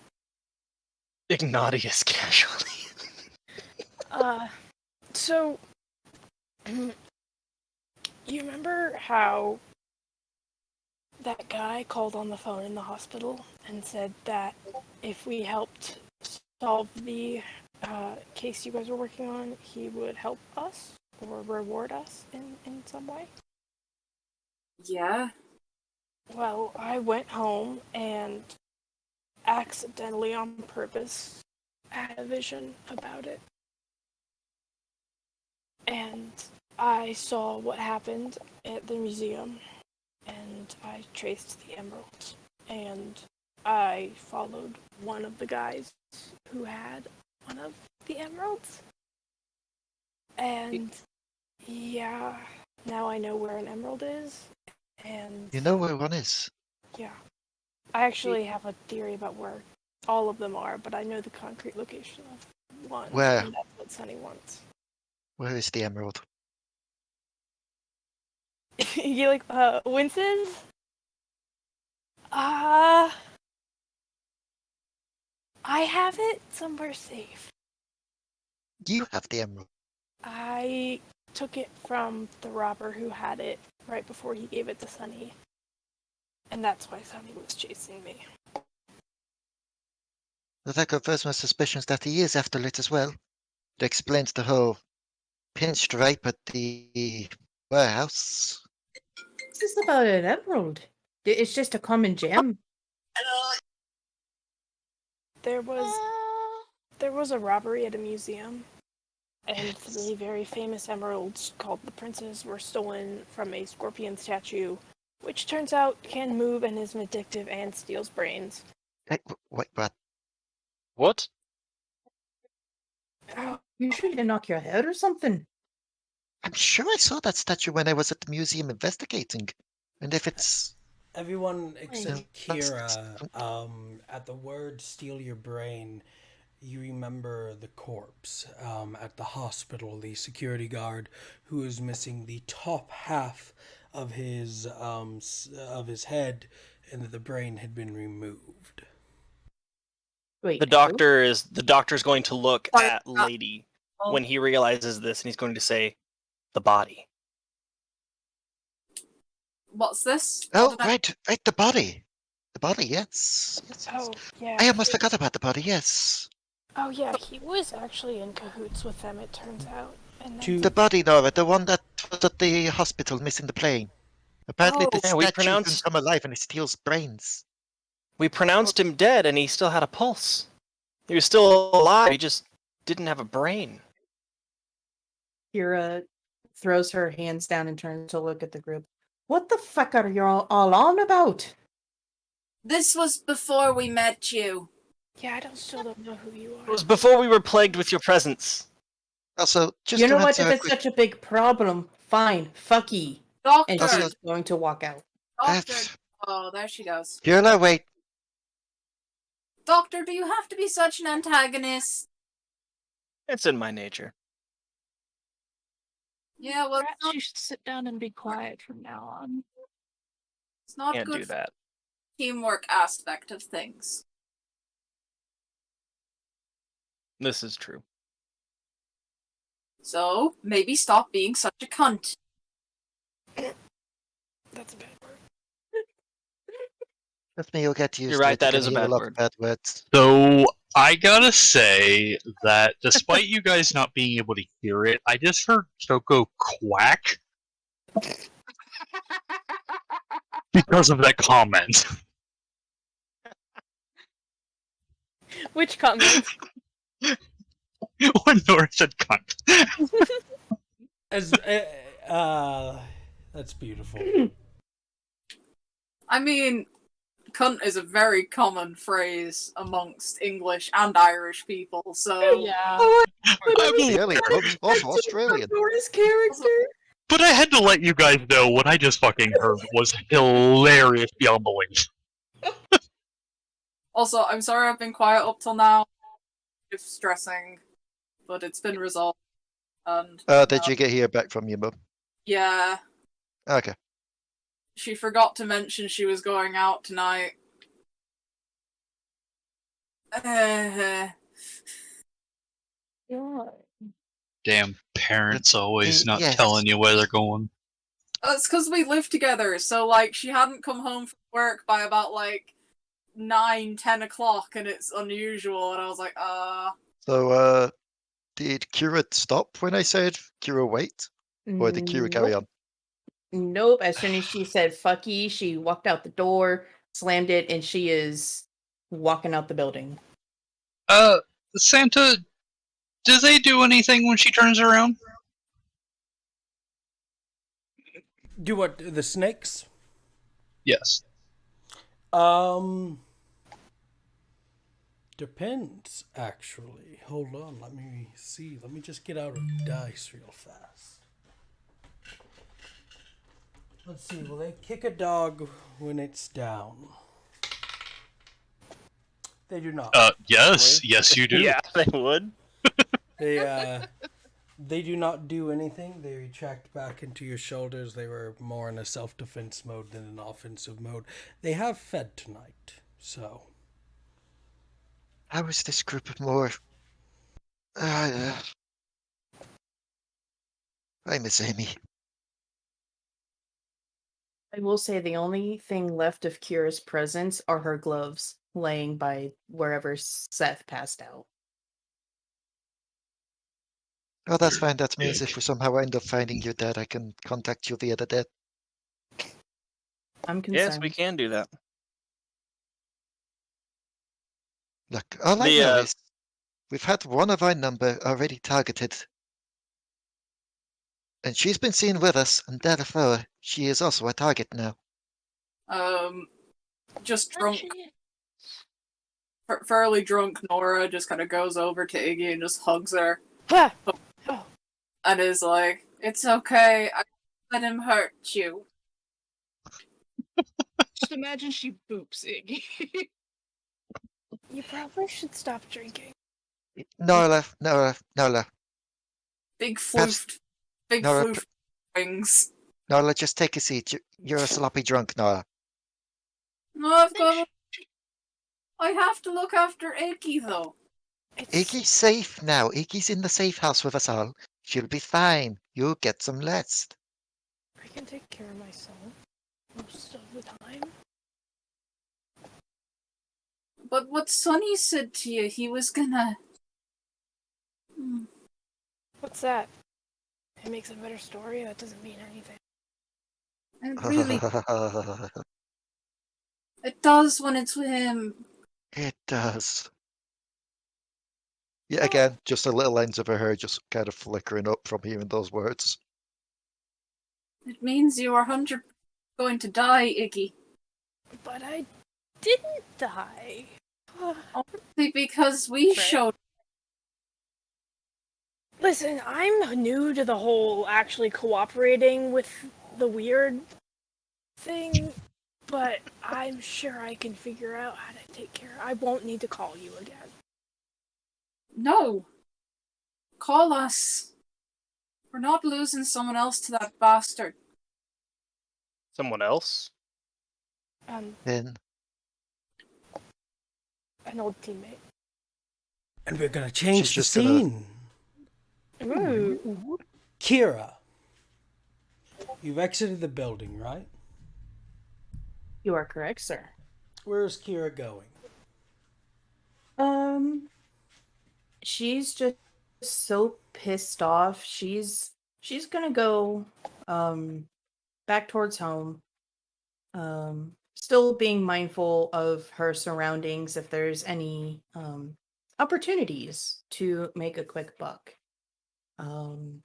Ignatius casually. So you remember how that guy called on the phone in the hospital and said that if we helped solve the case you guys were working on, he would help us or reward us in some way? Yeah? Well, I went home and accidentally on purpose had a vision about it. And I saw what happened at the museum, and I traced the emeralds and I followed one of the guys who had one of the emeralds. And yeah, now I know where an emerald is. And You know where one is? yeah, I actually have a theory about where all of them are, but I know the concrete location of one. Where? And that's what Sunny wants. Where is the emerald? You like Winston's? I have it somewhere safe. You have the emerald. I took it from the robber who had it right before he gave it to Sunny. And that's why Sunny was chasing me. Well, that confirms my suspicions that he is after it as well. It explains the whole pinstripe at the warehouse. This is about an emerald. It's just a common gem. There was a robbery at a museum, and 3 very famous emeralds called the Princes were stolen from a scorpion statue, which turns out can move and is vindictive and steals brains. Wait, what? What? Oh, You should knock your head or something. I'm sure I saw that statue when I was at the museum investigating. And if it's... Everyone except Yeah. Kira, at the word steal your brain, you remember the corpse at the hospital, the security guard who is missing the top half of his head, and that the brain had been removed. Wait, The doctor's going to look at Lady when he realizes this, and he's going to say, "The body." What's this? Oh, What did I- right, the body. The body, yes. oh yeah. I almost forgot about the body, yes. Oh yeah, he was actually in cahoots with them, it turns out. And To- The body, Nora, the one that was at the hospital missing the plane. Apparently the Yeah, we statue can pronounced- come alive and it steals brains. We pronounced him dead, and he still had a pulse. He was still alive. He just didn't have a brain. Kira throws her hands down and turns to look at the group. What the fuck are you all on about? This was before we met you. yeah, I still don't know who you It are. was before we were plagued with your presence. Also, just You to know what? answer If a it's quick... such a big problem, fine, fuck ye. And Doctor! she's going to walk out. Doctor! F. Oh, there she goes. Kira, wait. Doctor, do you have to be such an antagonist? It's in my nature. Yeah, well, Perhaps you should sit down and be quiet from now on. it's not Can't good do for that. the teamwork aspect of things. This is true. So, maybe stop being such a cunt. That's a bad word. Trust me, you'll get used You're to right, it. that You is can a hear bad lot word. of bad words. So I gotta say that despite you guys not being able to hear it, I just heard Choco quack because of that comment. Which comment? When Nora said cunt. As that's beautiful. I mean, cunt is a very common phrase amongst English and Irish people, so... Yeah. The early books, also Australian. Nora's character. But I had to let you guys know what I just fucking heard was hilarious beyond belief. Also, I'm sorry I've been quiet up till now. It's stressing, but it's been resolved. And Did you get here back from your mum? yeah, Okay. she forgot to mention she was going out tonight. Damn parents always not Yes. telling you where they're going. That's because we live together, so like she hadn't come home from work by about like 9-10 o'clock, and it's unusual. And I was like, So, did Kira stop when I said Kira wait? Or did Kira carry on? Nope. As soon as she said fuck ye, she walked out the door, slammed it, and she is walking out the building. Santa, do they do anything when she turns around? Do what? The snakes? Yes. Depends, actually. Hold on, let me see. Let me just get out a dice real fast. Let's see, will they kick a dog when it's down? They do not. Yes, yes, you do. Yeah, they would. They do not do anything. They retract back into your shoulders. They were more in a self-defense mode than an offensive mode. They have fed tonight, so. How is this group more? I miss Amy. I will say the only thing left of Kira's presence are her gloves laying by wherever Seth passed out. Oh, that's fine. That means if we somehow end up finding you dead, I can contact you via the dead. I'm concerned. Yes, we can do that. Look, all I The, know is we've had one of our number already targeted. And she's been seen with us, and therefore she is also a target now. Just drunk, fairly drunk Nora just kind of goes over to Iggy and just hugs her. Ha! Oh. And is like, "It's okay, I let him hurt you." Just imagine she boops Iggy. You probably should stop drinking. Nola. Big Perhaps- floofed, big Nora, floofed rings. Nola, just take a seat. You're a sloppy drunk, Nola. No, I've got. I have to look after Iggy though. Iggy's safe now. Iggy's in the safe house with us all. She'll be fine. You'll get some rest. I can take care of myself most of the time. But what Sonny said to you, he was gonna. What's that? It makes a better story? That doesn't mean anything. And really, it does when it's with him. It does. Yeah, again, just a little ends of her hair just kind of flickering up from hearing those words. It means you are 100 going to die, Iggy. But I didn't die. Only because we showed. Listen, I'm new to the whole actually cooperating with the weird thing, but I'm sure I can figure out how to take care. I won't need to call you again. No. Call us. We're not losing someone else to that bastard. Someone else? Then An old teammate. And we're gonna change She's the just gonna- scene. Ooh. Kira, you've exited the building, right? You are correct, sir. Where's Kira going? She's just so pissed off. She's gonna go back towards home. Still being mindful of her surroundings if there's any opportunities to make a quick buck. But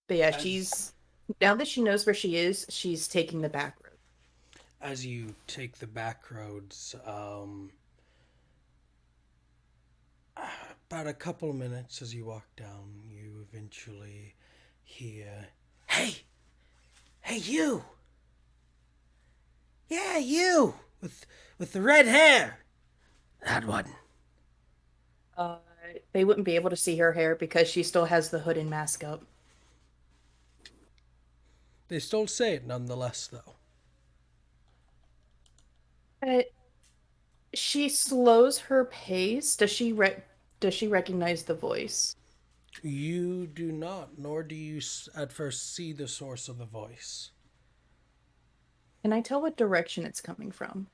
yeah, she's now that she knows where she is, she's taking the back road. As you take the back roads, about a couple of minutes as you walk down, you eventually hear, "Hey! Hey, you! Yeah, you! With the red hair! That one." They wouldn't be able to see her hair because she still has the hood and mask up. They still say it nonetheless, though. She slows her pace. Does she recognize the voice? You do not, nor do you at first see the source of the voice. Can I tell what direction it's coming from?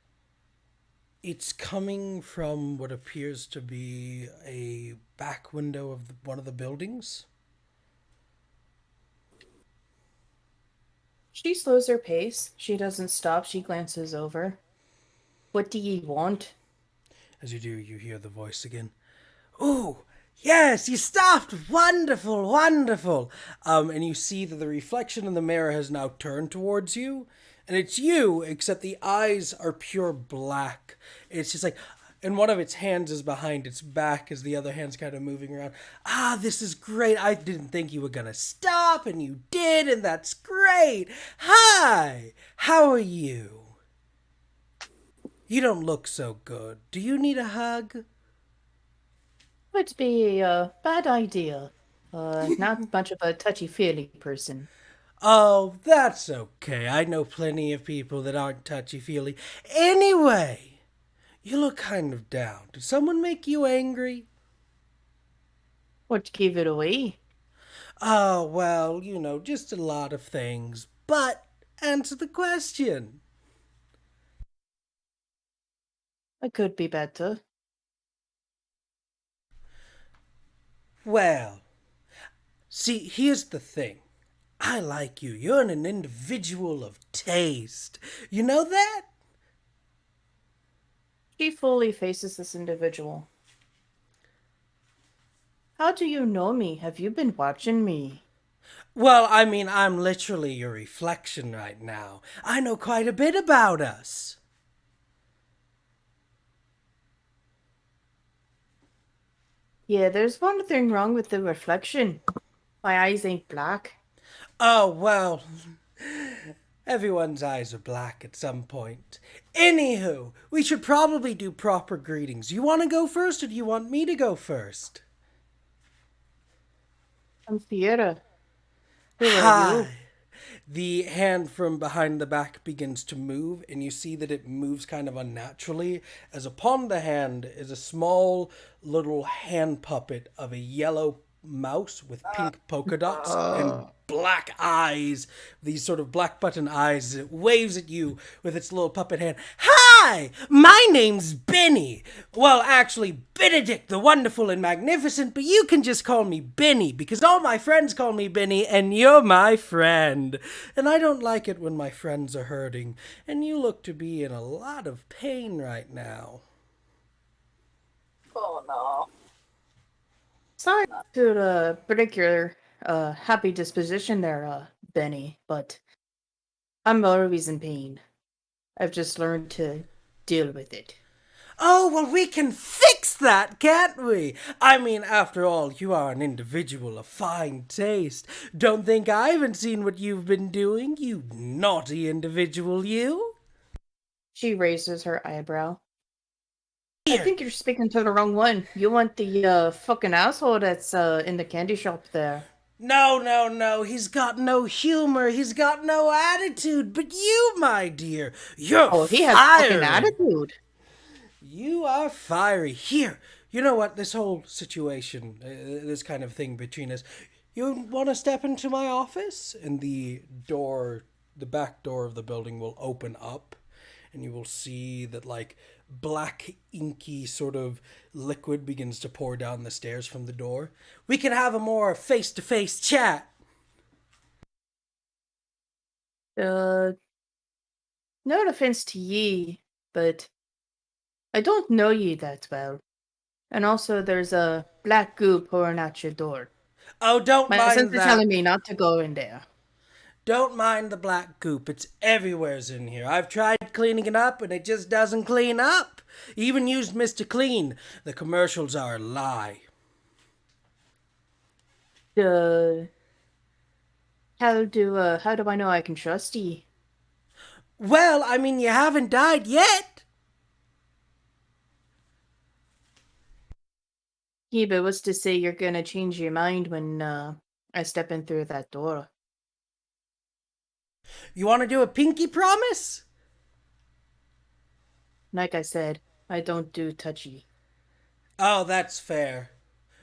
It's coming from what appears to be a back window of one of the buildings. She slows her pace. She doesn't stop. She glances over. What do ye want? As you do, you hear the voice again. "Oh, yes, you stopped! Wonderful, wonderful!" And you see that the reflection in the mirror has now turned towards you, And it's you, except the eyes are pure black. It's just like, and one of its hands is behind its back as the other hand's kind of moving around. Ah, this is great. I didn't think you were going to stop, and you did, and that's great. Hi, how are you? You don't look so good. Do you need a hug? Would be a bad idea. Not much of a touchy-feely person. Oh, that's okay. I know plenty of people that aren't touchy-feely. Anyway, you look kind of down. Did someone make you angry? What gave it away? Oh, well, just a lot of things. But answer the question. I could be better. Well, see, here's the thing. I like you. You're an individual of taste. You know that? She fully faces this individual. How do you know me? Have you been watching me? Well, I mean, I'm literally your reflection right now. I know quite a bit about us. Yeah, there's one thing wrong with the reflection. My eyes ain't black. Oh, well, everyone's eyes are black at some point. Anywho, we should probably do proper greetings. You want to go first, or do you want me to go first? I'm Sierra. Who are you? Hi. The hand from behind the back begins to move, and you see that it moves kind of unnaturally, as upon the hand is a small little hand puppet of a yellow mouse with pink polka dots and black eyes, these sort of black button eyes. It waves at you with its little puppet hand. Hi, my name's Benny. Well, actually, Benedict the Wonderful and Magnificent, but you can just call me Benny, because all my friends call me Benny, and you're my friend. And I don't like it when my friends are hurting, and you look to be in a lot of pain right now. Oh no. Sorry to break your happy disposition there, Benny, but I'm always in pain. I've just learned to deal with it. Oh, well, we can fix that, can't we? I mean, after all, you are an individual of fine taste. Don't think I haven't seen what you've been doing, you naughty individual, you. She raises her eyebrow. I think you're speaking to the wrong one. You want the fucking asshole that's in the candy shop there. No. He's got no humor. He's got no attitude. But you, my dear, you're Oh, he has fiery. fucking attitude. You are fiery. Here, you know what? This whole situation, this kind of thing between us. You want to step into my office? And the back door of the building will open up. And you will see that, like, black, inky sort of liquid begins to pour down the stairs from the door. We can have a more face-to-face chat. No offense to ye, but I don't know ye that well. And also, there's a black goo pouring out your door. Oh, don't My mind sense that. telling me not to go in there. Don't mind the black goop. It's everywhere's in here. I've tried cleaning it up, and it just doesn't clean up. Even used Mr. Clean. The commercials are a lie. How do I know I can trust ye? Well, I mean, you haven't died yet. Yeah, but what's to say you're gonna change your mind when I step in through that door? You want to do a pinky promise? Like I said, I don't do touchy. Oh, that's fair.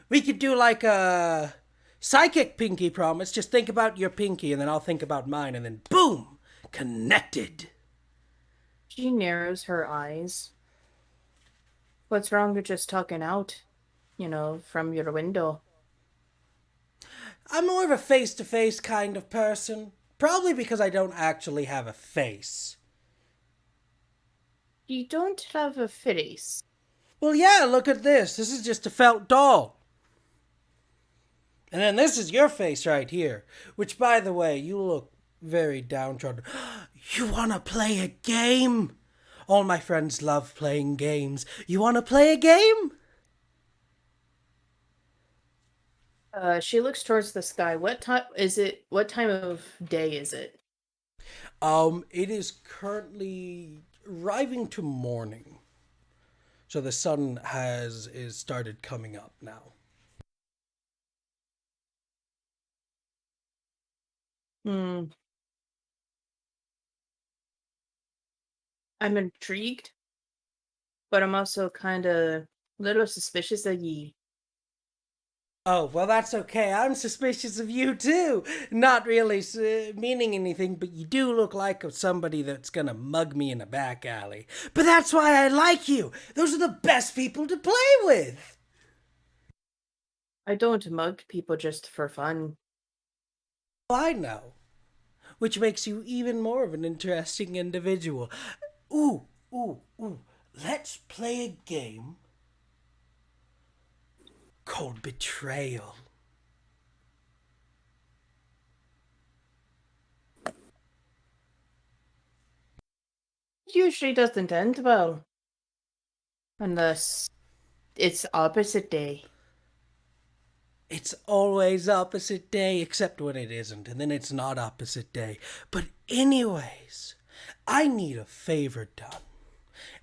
We could do like a psychic pinky promise. Just think about your pinky, and then I'll think about mine, and then boom! Connected. She narrows her eyes. What's wrong with just talking out? From your window. I'm more of a face-to-face kind of person. Probably because I don't actually have a face. You don't have a face. Well, yeah, look at this. This is just a felt doll. And then this is your face right here. Which, by the way, you look very downtrodden. You want to play a game? All my friends love playing games. You want to play a game? She looks towards the sky. What time is it? What time of day is it? It is currently arriving to morning. So the sun is started coming up now. Hmm. I'm intrigued, but I'm also kind of a little suspicious of ye. Oh, well, that's okay. I'm suspicious of you, too. Not really meaning anything, but you do look like somebody that's gonna mug me in a back alley. But that's why I like you. Those are the best people to play with. I don't mug people just for fun. I know. Which makes you even more of an interesting individual. Ooh, ooh, ooh. Let's play a game called Betrayal. It usually doesn't end well. Unless it's opposite day. It's always opposite day, except when it isn't, and then it's not opposite day. But anyways, I need a favor done,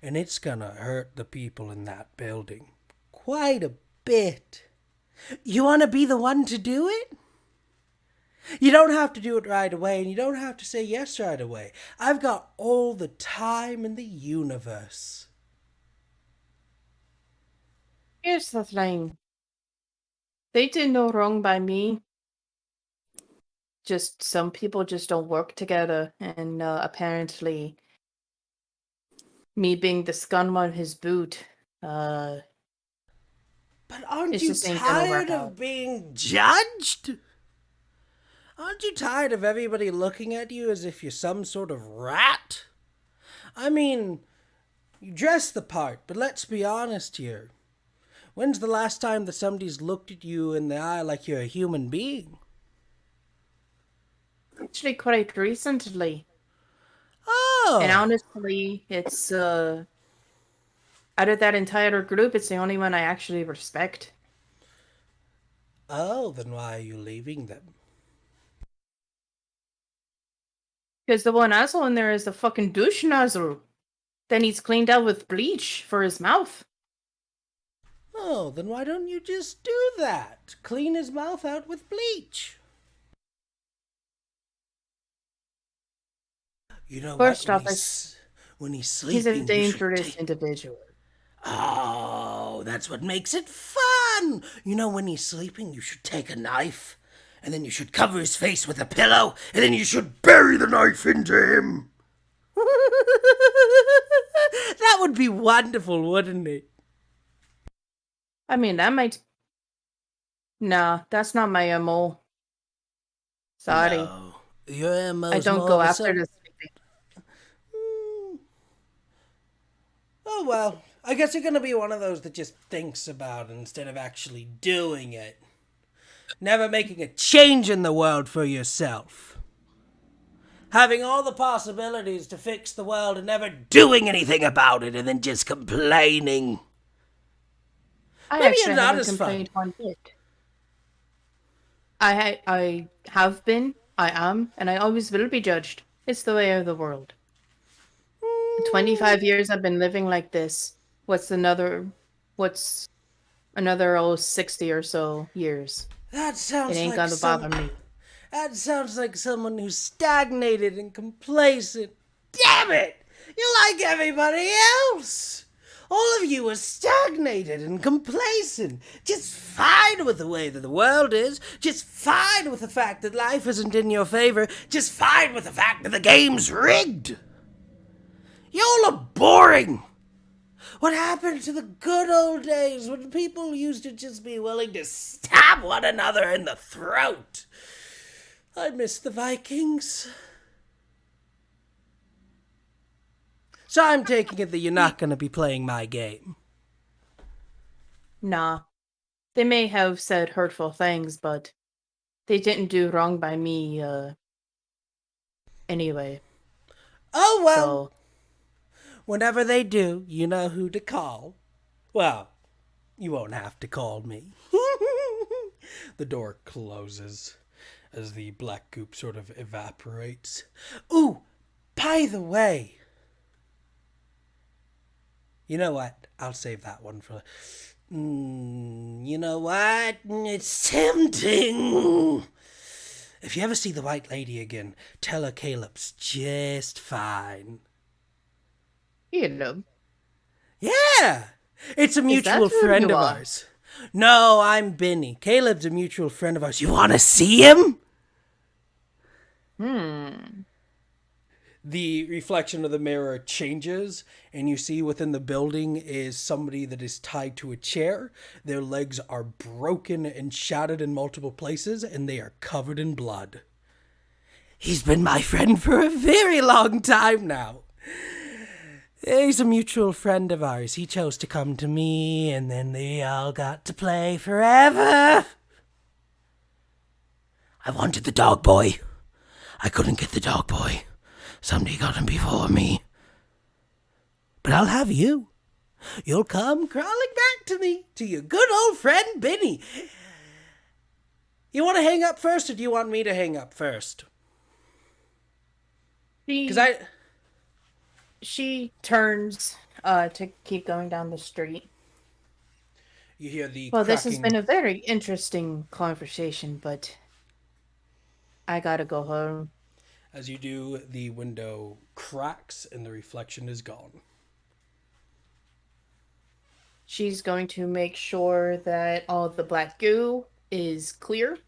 and it's gonna hurt the people in that building quite a bit. You wanna be the one to do it? You don't have to do it right away, and you don't have to say yes right away. I've got all the time in the universe. Here's the thing. They did no wrong by me. Just some people just don't work together, and apparently, me being the scum on his boot, But aren't it's you just ain't gonna work tired out. of being judged? Aren't you tired of everybody looking at you as if you're some sort of rat? I mean, you dress the part, but let's be honest here. When's the last time that somebody's looked at you in the eye like you're a human being? Actually, quite recently. Oh! And honestly, it's out of that entire group, it's the only one I actually respect. Oh, then why are you leaving them? Because the one asshole in there is the fucking douche nozzle. Then he's cleaned out with bleach for his mouth. Oh, then why don't you just do that? Clean his mouth out with bleach. You know First what? off, When he's he's sleeping, a you should dangerous take... individual. Oh, that's what makes it fun. You know, when he's sleeping, you should take a knife, and then you should cover his face with a pillow, and then you should bury the knife into him. That would be wonderful, wouldn't it? I mean, that might... Nah, that's not my MO. Sorry. No, your MO's I don't more go of a after the sleeping. Oh well, I guess you're gonna be one of those that just thinks about it instead of actually doing it. Never making a change in the world for yourself. Having all the possibilities to fix the world and never doing anything about it and then just complaining. I Maybe actually you're not haven't as complained fun. one bit. I have been, I am, and I always will be judged. It's the way of the world. 25 years I've been living like this. What's another 60 or so years? That It sounds ain't like gonna bother me. That sounds like someone who's stagnated and complacent. Damn it! You're like everybody else! All of you are stagnated and complacent. Just fine with the way that the world is. Just fine with the fact that life isn't in your favor. Just fine with the fact that the game's rigged. Y'all are boring. What happened to the good old days when people used to just be willing to stab one another in the throat? I miss the Vikings. So I'm taking it that you're not going to be playing my game. Nah. They may have said hurtful things, but they didn't do wrong by me, anyway. Oh, well. So Whenever they do, you know who to call. Well, you won't have to call me. The door closes as the black goop sort of evaporates. Ooh, by the way. You know what? I'll save that one for... you know what? It's tempting. If you ever see the White Lady again, tell her Caleb's just fine. you know. Yeah! It's a mutual who friend you of are? ours. No, I'm Benny. Caleb's a mutual friend of ours. You want to see him? The reflection of the mirror changes, and you see within the building is somebody that is tied to a chair. Their legs are broken and shattered in multiple places, and they are covered in blood. He's been my friend for a very long time now. He's a mutual friend of ours. He chose to come to me, and then they all got to play forever. I wanted the dog boy. I couldn't get the dog boy. Somebody got him before me. But I'll have you. You'll come crawling back to me, to your good old friend Benny. You want to hang up first, or do you want me to hang up first? Because She turns to keep going down the street. You hear the Well, cracking. this has been a very interesting conversation, but I gotta go home. As you do, the window cracks and the reflection is gone. She's going to make sure that all of the black goo is clear,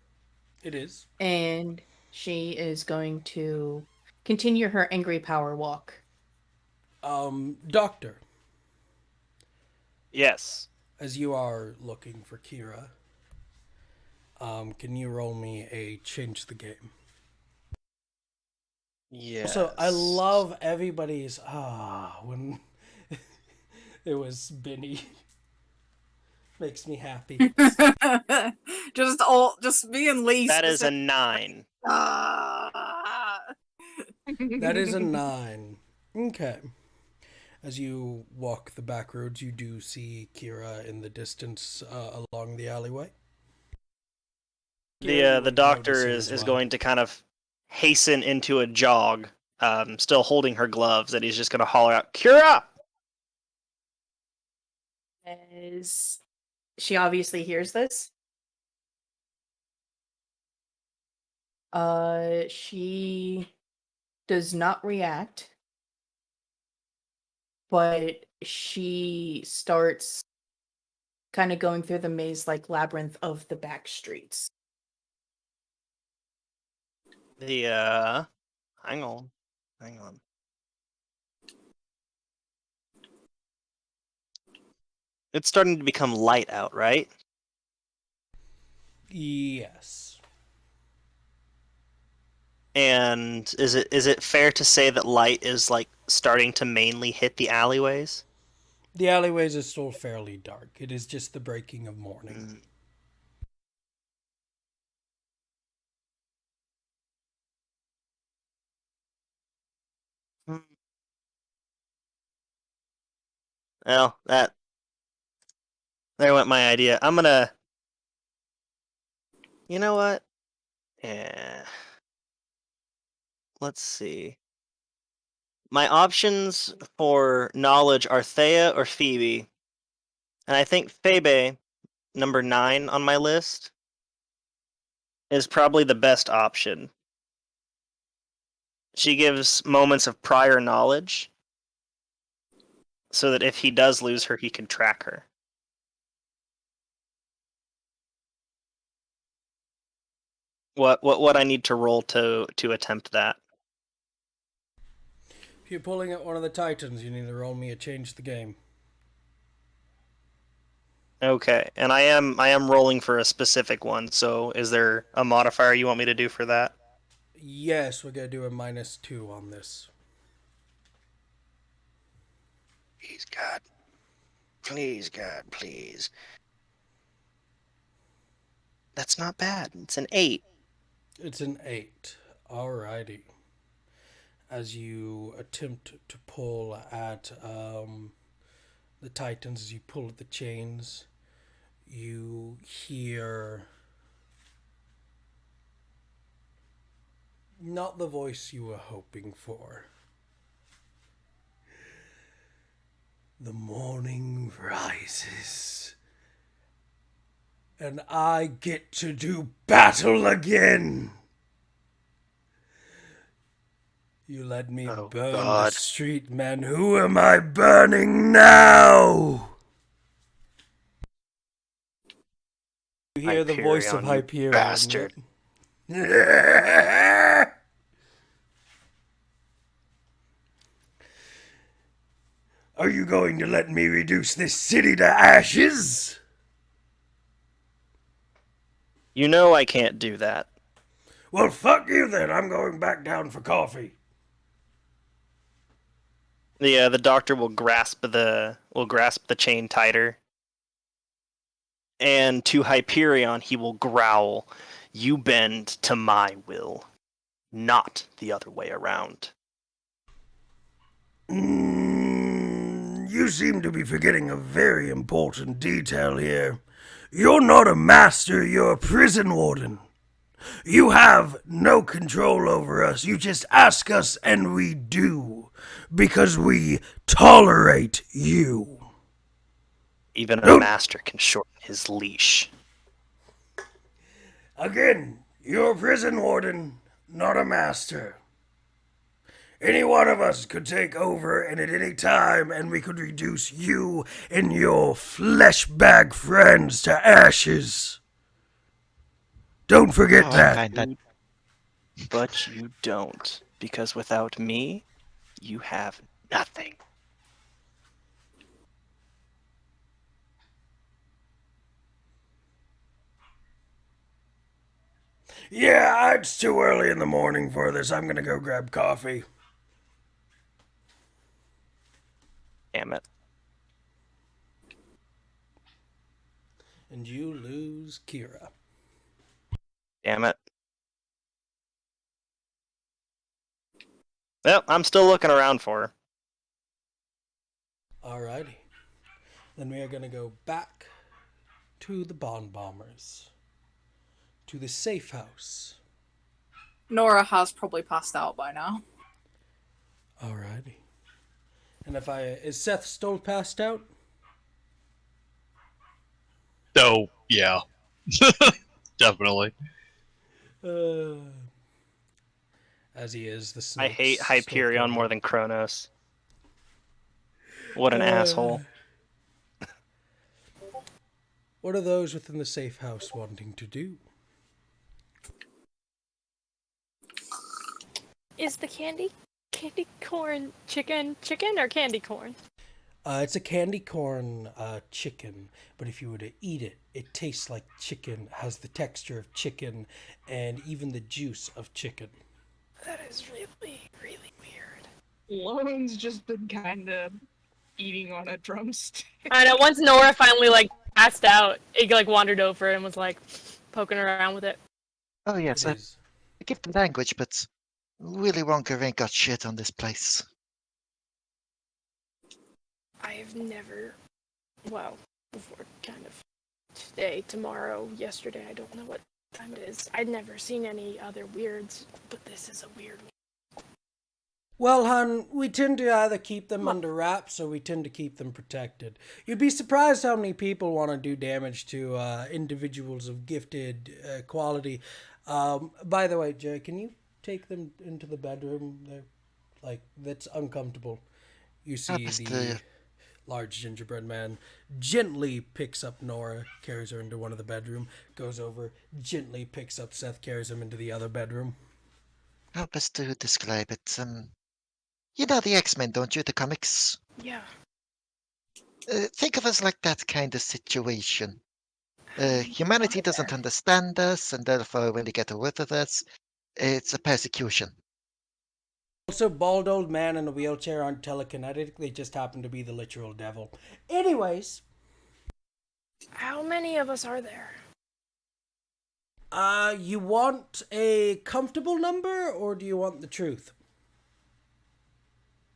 It is. and she is going to continue her angry power walk. Doctor, Yes. as you are looking for Kira, can you roll me a change the game? Yes. So I love everybody's when it was Benny. Makes me happy. just being least. That is a 9. That is a 9. Okay. As you walk the back roads, you do see Kira in the distance along the alleyway. The doctor is going to kind of hasten into a jog, still holding her gloves, and he's just going to holler out, "Kira!" As she obviously hears this. She does not react, but she starts kind of going through the maze-like labyrinth of the back streets. Hang on. It's starting to become light out, right? Yes. And is it fair to say that light is like starting to mainly hit the alleyways? The alleyways are still fairly dark. It is just the breaking of morning. Well, there went my idea. I'm gonna... You know what? Yeah. Let's see. My options for knowledge are Thea or Phoebe. And I think Phoebe, number 9 on my list, is probably the best option. She gives moments of prior knowledge, so that if he does lose her, he can track her. What I need to roll to attempt that? If you're pulling at one of the Titans, you need to roll me a change the game. Okay, and I am rolling for a specific one. So is there a modifier you want me to do for that? Yes, we're going to do a -2 on this. Please, God. Please, God, please. That's not bad. It's an 8. It's an 8. Alrighty. as you attempt to pull at the Titans, as you pull at the chains, you hear not the voice you were hoping for. The morning rises, and I get to do battle again. You let me Oh, burn the God. street, man. Who am I burning now? You hear the voice of Hyperion, you Hyperion. bastard. Yep. Are you going to let me reduce this city to ashes? You know I can't do that. Well, fuck you then. I'm going back down for coffee. The doctor will grasp the chain tighter. And to Hyperion he will growl, "You bend to my will, not the other way around." You seem to be forgetting a very important detail here. You're not a master, you're a prison warden. You have no control over us. You just ask us and we do. Because we tolerate you. Even a master can shorten his leash. Again, you're a prison warden, not a master. Any one of us could take over and at any time, and we could reduce you and your flesh bag friends to ashes. Don't forget that. But you don't, because without me, you have nothing. Yeah, it's too early in the morning for this. I'm gonna go grab coffee. Damn it. And you lose Kira. Damn it. Well, I'm still looking around for her. Alrighty. Then we are gonna go back to the Bond Bombers. To the safe house. Nora has probably passed out by now. Alrighty. And is Seth still passed out? Oh, yeah. Definitely. As he is, the I hate Hyperion more than Kronos. What an asshole. What are those within the safe house wanting to do? Is the candy corn chicken or candy corn? It's a candy corn chicken, but if you were to eat it, it tastes like chicken, has the texture of chicken, and even the juice of chicken. That is really, really weird. Lauren's just been kind of eating on a drumstick. I know, once Nora finally, passed out, it, wandered over and was, poking around with it. Oh, yes, I give the language, but Willy Wonka ain't got shit on this place. I've never, before kind of today, tomorrow, yesterday, I don't know what time it is. I'd never seen any other weirds, but this is a weird one. Well, hon, we tend to either keep them under wraps or we tend to keep them protected. You'd be surprised how many people want to do damage to individuals of gifted quality. By the way, Jay, can you take them into the bedroom? That's uncomfortable. You see the large gingerbread man gently picks up Nora, carries her into one of the bedroom, goes over, gently picks up Seth, carries him into the other bedroom. Help us to describe it. You know the X-Men, don't you? The comics? Yeah. Think of us like that kind of situation. Humanity doesn't understand us, and therefore when they get a word of us, it's a persecution. Also, bald old man in a wheelchair aren't telekinetic. They just happen to be the literal devil. Anyways. How many of us are there? You want a comfortable number, or do you want the truth?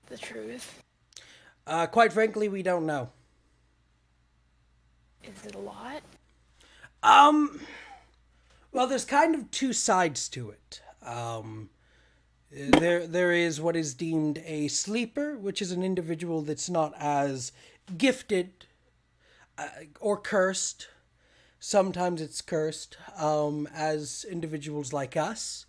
the truth? Quite frankly, we don't know. Is it a lot? Well, there's kind of two sides to it. There is what is deemed a sleeper, which is an individual that's not as gifted or cursed. Sometimes it's cursed as individuals like us,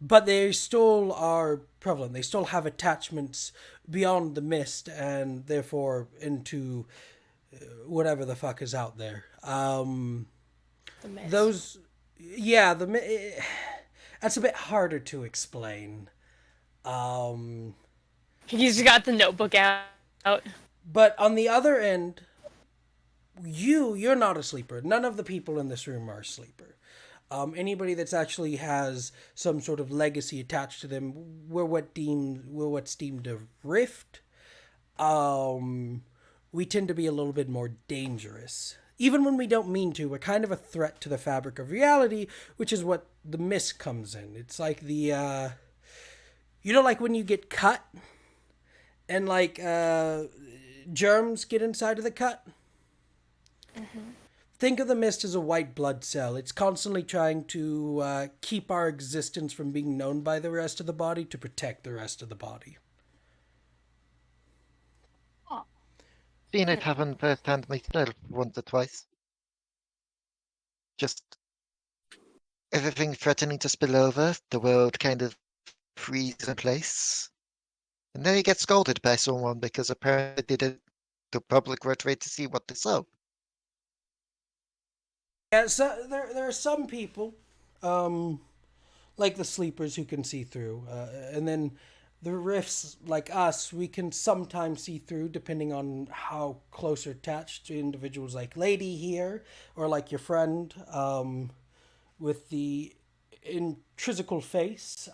but they still are prevalent. They still have attachments beyond the mist and therefore into whatever the fuck is out there. The mist. Those, yeah, that's a bit harder to explain. He's got the notebook out. But on the other end, you're not a sleeper. None of the people in this room are a sleeper. Anybody that's actually has some sort of legacy attached to them, we're what's deemed a rift. We tend to be a little bit more dangerous. Even when we don't mean to, we're kind of a threat to the fabric of reality, which is what the mist comes in. It's like the, like when you get cut and like germs get inside of the cut? Mm-hmm. Think of the mist as a white blood cell. It's constantly trying to keep our existence from being known by the rest of the body to protect the rest of the body. Seen it happen firsthand myself once or twice. Just everything threatening to spill over, the world kind of freezes in place. And then you get scolded by someone because apparently the public were afraid to see what they saw. Yeah, so there are some people, like the sleepers who can see through, and then the rifts like us, we can sometimes see through depending on how close or attached to individuals like Lady here, or like your friend, with the intrinsical face.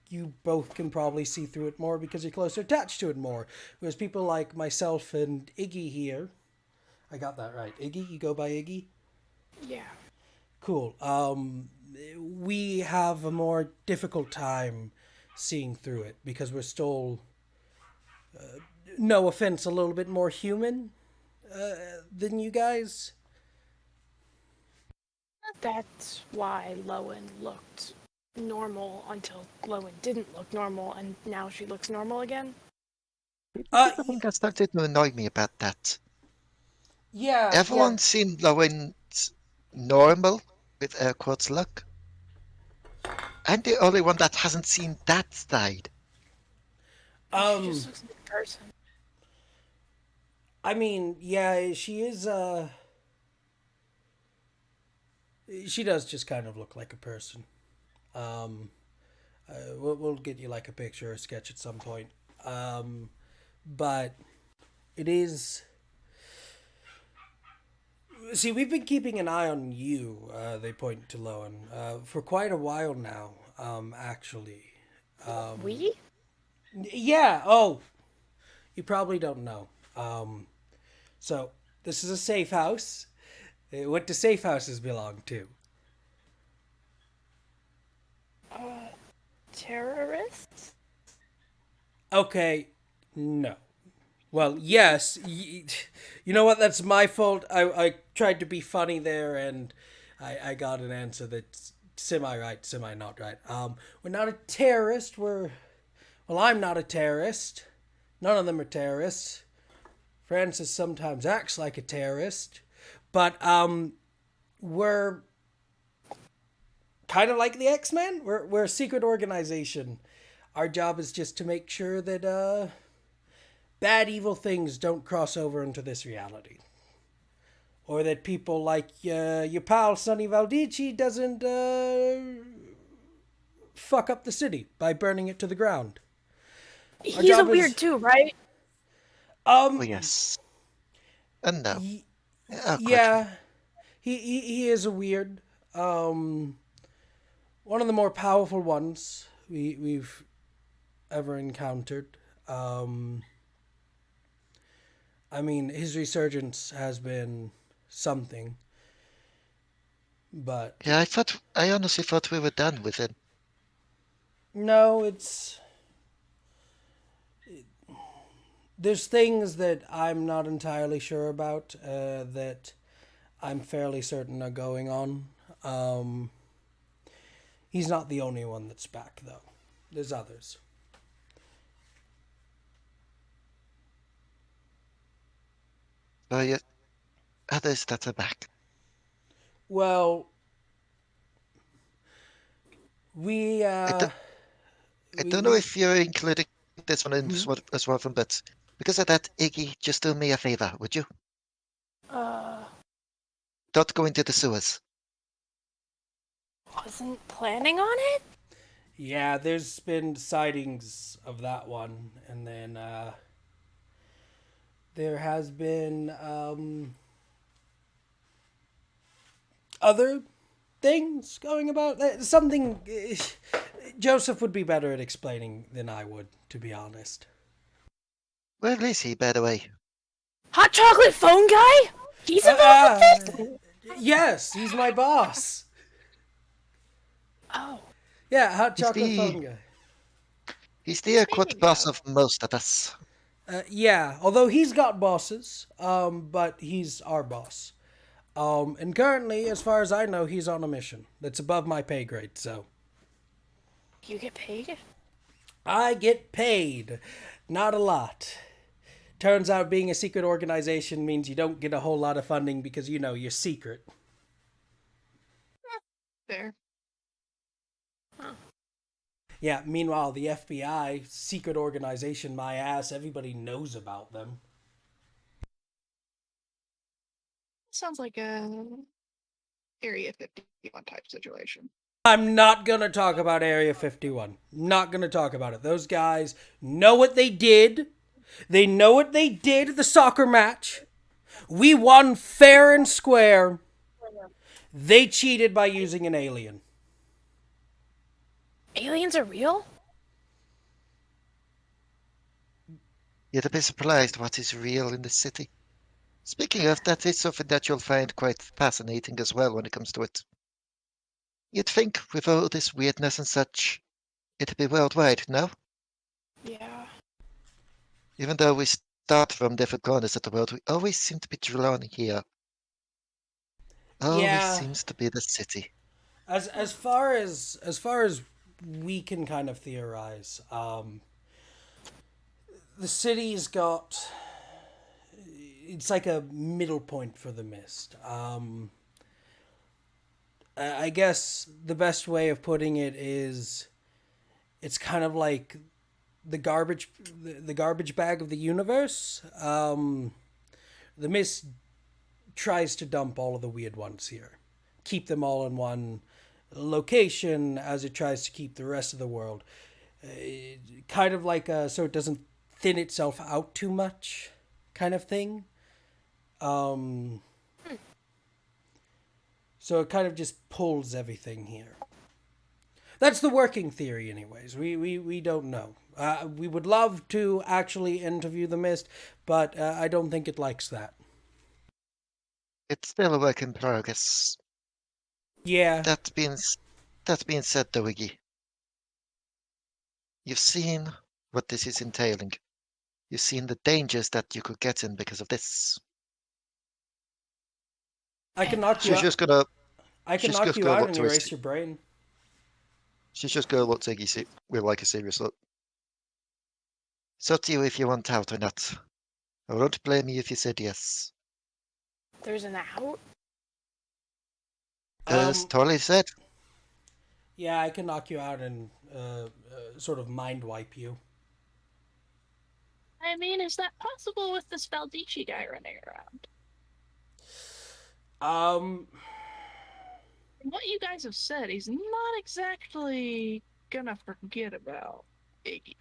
You both can probably see through it more because you're closer attached to it more. Whereas people like myself and Iggy here, I got that right. Iggy, you go by Iggy? Yeah. Cool. We have a more difficult time seeing through it because we're still, no offense, a little bit more human than you guys. That's why Lowen looked normal until Lowen didn't look normal, and now she looks normal again. I think that started to annoy me about that. Yeah. Everyone seemed Lowen normal, with air quotes luck. I'm the only one that hasn't seen that side. She just looks like a person. I mean, yeah, she is, she does just kind of look like a person. We'll get you like a picture or sketch at some point. But it is. See, we've been keeping an eye on you, they point to Lowen, for quite a while now, actually. We? Yeah, oh, you probably don't know. So, this is a safe house. What do safe houses belong to? Terrorists? Okay, no. Well, yes. You know what? That's my fault. I tried to be funny there, and I got an answer that's semi-right, semi-not right. We're not a terrorist. Well, I'm not a terrorist. None of them are terrorists. Francis sometimes acts like a terrorist. But, we're kind of like the X-Men. We're a secret organization. Our job is just to make sure that, bad, evil things don't cross over into this reality. Or that people like your pal Sonny Valdici doesn't fuck up the city by burning it to the ground. He's a weird too, right? Oh, yes. And no. Yeah. He is a weird. One of the more powerful ones we've ever encountered. I mean, his resurgence has been something. But yeah, I honestly thought we were done with it. No, there's things that I'm not entirely sure about that I'm fairly certain are going on. He's not the only one that's back, though. There's others. So you others that are back. Well, we I don't know if you're including this one in as well, but because of that, Iggy, just do me a favor, would you? Uh, Don't go into the sewers. wasn't planning on it? Yeah, there's been sightings of that one, and then there has been other things going about. Something Joseph would be better at explaining than I would, to be honest. Where is he, by the way? Hot chocolate phone guy? He's involved with this? Yes, he's my boss. Oh. Yeah, hot He's chocolate the- phone guy. He's the quote boss of most of us. Yeah, although he's got bosses, but he's our boss. And currently, as far as I know, he's on a mission that's above my pay grade, so. You get paid? I get paid. Not a lot. Turns out being a secret organization means you don't get a whole lot of funding because, you're secret. Fair. Yeah, meanwhile, the FBI, secret organization, my ass, everybody knows about them. Sounds like a Area 51 type situation. I'm not gonna talk about Area 51. Not gonna talk about it. Those guys know what they did. They know what they did at the soccer match. We won fair and square. They cheated by using an alien. Aliens are real? You'd be surprised what is real in the city. Speaking of, that is something that you'll find quite fascinating as well when it comes to it. You'd think with all this weirdness and such, it'd be worldwide, no? Yeah. Even though we start from different corners of the world, we always seem to be drawn here. Always Yeah. seems to be the city. As far as we can kind of theorize, the city's got, it's like a middle point for the mist. I guess the best way of putting it is it's kind of like the garbage bag of the universe. The mist tries to dump all of the weird ones here, keep them all in one location as it tries to keep the rest of the world kind of like so it doesn't thin itself out too much kind of thing. So it kind of just pulls everything here. That's the working theory anyways. We don't know. We would love to actually interview the mist, but I don't think it likes that. It's still a work in progress. Yeah. That being said, though, Iggy, you've seen what this is entailing. You've seen the dangers that you could get in because of this. I can knock you She's out. just gonna. I can she's knock just you gonna out look and to erase your brain. She's just gonna look to Iggy with like a serious look. It's up to you if you want out or not. I won't blame you if you said yes. There's an out? As totally said. Yeah, I can knock you out and sort of mind wipe you. I mean, is that possible with this Valdici guy running around? From what you guys have said, he's not exactly gonna forget about Iggy.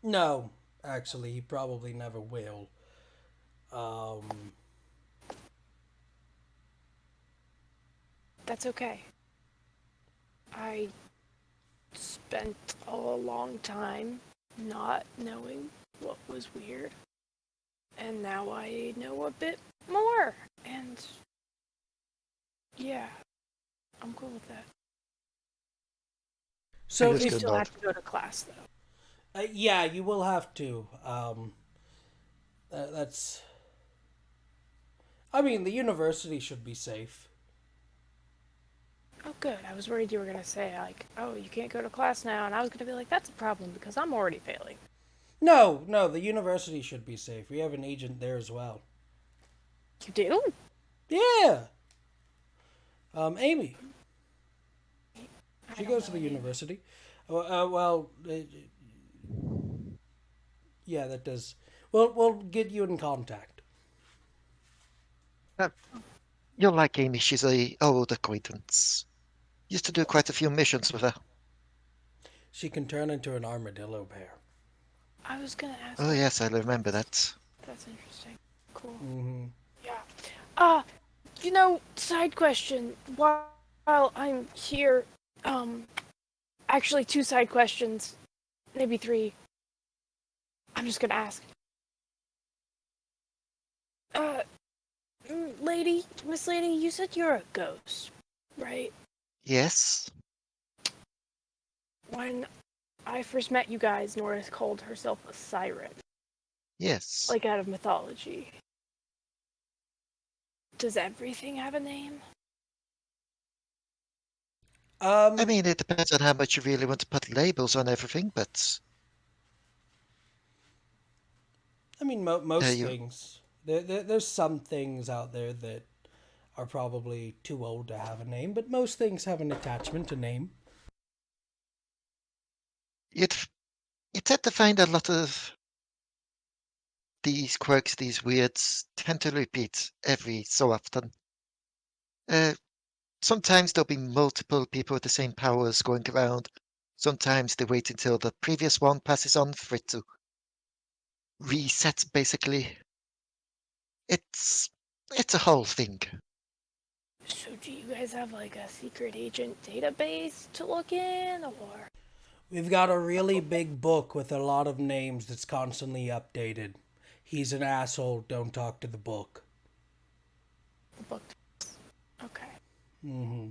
No, actually, he probably never will. That's okay. I spent a long time not knowing what was weird. And now I know a bit more. And yeah, I'm cool with that. So Just You go still nod. have to go to class though. Yeah, you will have to. That's. I mean, the university should be safe. Oh, good. I was worried you were gonna say like, "Oh, you can't go to class now," and I was gonna be like, "That's a problem because I'm already failing." No, no, the university should be safe. We have an agent there as well. You do? Yeah. Amy. I She don't goes to know the any of it. university. Yeah, that does. We'll get you in contact. Uh, you'll like Amy. She's a old acquaintance. Used to do quite a few missions with her. She can turn into an armadillo bear. I was gonna ask. Oh What yes, I remember that. That's interesting. Cool. Mm-hmm. Yeah. Side question. While I'm here, actually, two side questions, maybe three. I'm just gonna ask. Uh, Miss Lady, you said you're a ghost, right? Yes. When I first met you guys, Norris called herself a siren, Yes. like out of mythology. Does everything have a name? I mean, it depends on how much you really want to put labels on everything, but I mean, most you things. There's some things out there that are probably too old to have a name, but most things have an attachment to name. you'd you tend to find a lot of these quirks, these weirds, tend to repeat every so often. Uh, Sometimes there'll be multiple people with the same powers going around. Sometimes they wait until the previous one passes on for it to reset, basically. It's it's a whole thing. So do you guys have like a secret agent database to look in, or? We've got a really big book with a lot of names that's constantly updated. He's an asshole. Don't talk to the book. The book. Okay. Mm-hmm.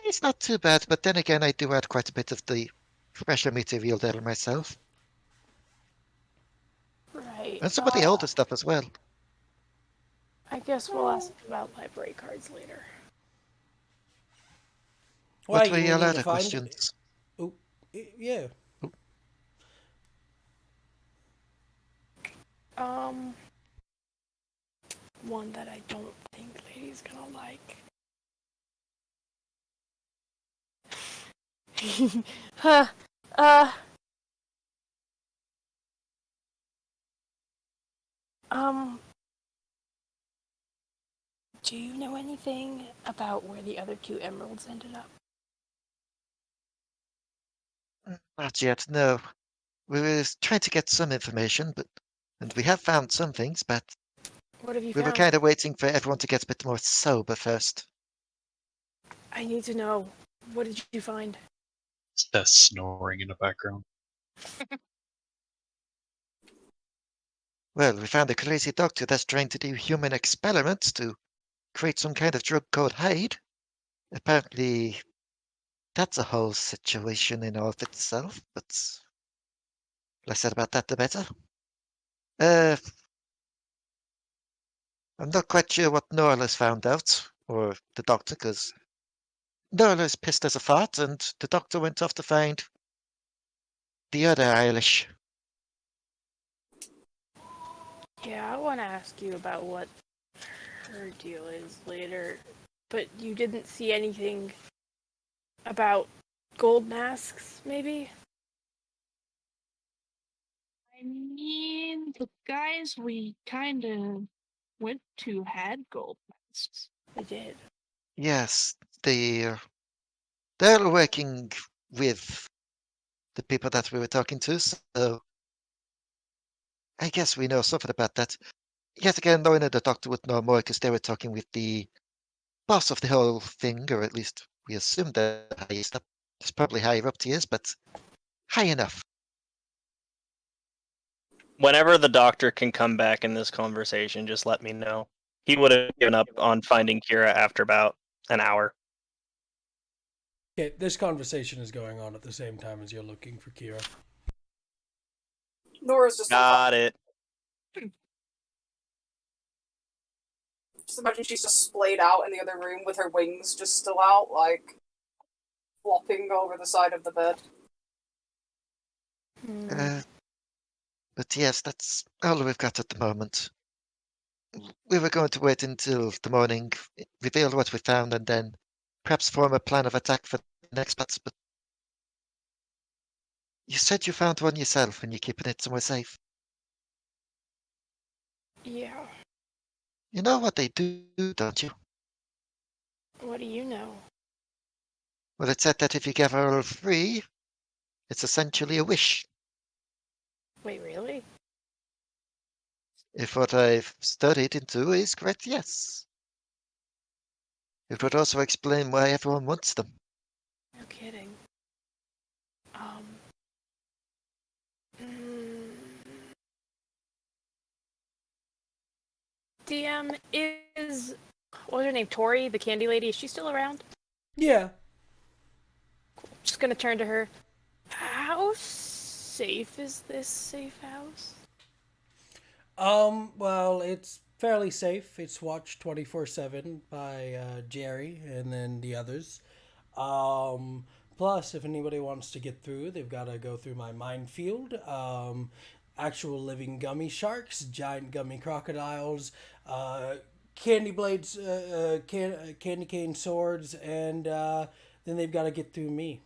It's not too bad, but then again, I do add quite a bit of the fresher material there myself, Right. and some of the older stuff as well. I guess we'll ask about library cards later. Why, What were you your needing to other find it? questions? Oh, yeah. Um, One that I don't think Lady's gonna like. Huh. Uh. Um. Do you know anything about where the other two emeralds ended up? Not yet, no. We were trying to get some information, and we have found some things, but What have you we were found? kind of waiting for everyone to get a bit more sober first. I need to know. What did you find? Seth snoring in the background. Well, we found a crazy doctor that's trying to do human experiments to create some kind of drug called Hyde. Apparently, that's a whole situation in of itself, but less said about that, the better. Uh, I'm not quite sure what Norla's found out, or the doctor, because Norla's pissed as a fart, and the doctor went off to find the other Eilish. Yeah, I want to ask you about what her deal is later, but you didn't see anything about gold masks, maybe? I mean, the guys we kind of went to had gold masks. They did. Yes, they're working with the people that we were talking to, so I guess we know something about that. Yet again, knowing that the doctor would know more because they were talking with the boss of the whole thing, or at least we assumed the highest up. It's probably higher up tiers, but high enough. Whenever the doctor can come back in this conversation, just let me know. He would have given up on finding Kira after about an hour. Okay, this conversation is going on at the same time as you're looking for Kira. Nora's just Got it. Just imagine she's just splayed out in the other room with her wings just still out, like flopping over the side of the bed. But yes, that's all we've got at the moment. We were going to wait until the morning, reveal what we found, and then perhaps form a plan of attack for the next batch. But you said you found one yourself and you're keeping it somewhere safe. Yeah. You know what they do, don't you? What do you know? Well, it said that if you give her all free, it's essentially a wish. Wait, really? If what I've studied into is correct, yes. It would also explain why everyone wants them. No kidding. Mm, DM is what's her name? Tori, the candy lady. Is she still around? Yeah. Just gonna turn to her. How safe is this safe house? Well, it's fairly safe. It's watched 24/7 by Jerry and then the others. Plus, if anybody wants to get through, they've got to go through my minefield. Actual living gummy sharks, giant gummy crocodiles, candy blades, candy cane swords, and then they've got to get through me.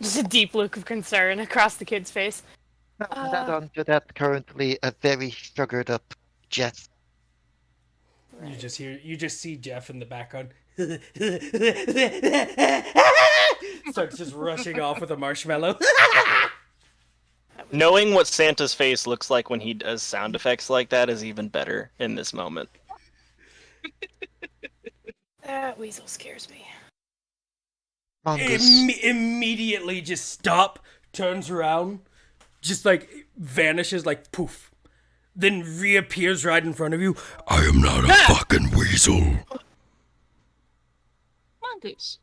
Just a deep look of concern across the kid's face. Add on to that, currently a very sugared up Jeff. Right. You just see Jeff in the background. Starts just rushing off with a marshmallow. Knowing what Santa's face looks like when he does sound effects like that is even better in this moment. That weasel scares me. Immediately just stop, turns around, just like vanishes like poof. Then reappears right in front of you. I am not a fucking weasel. Mongoose.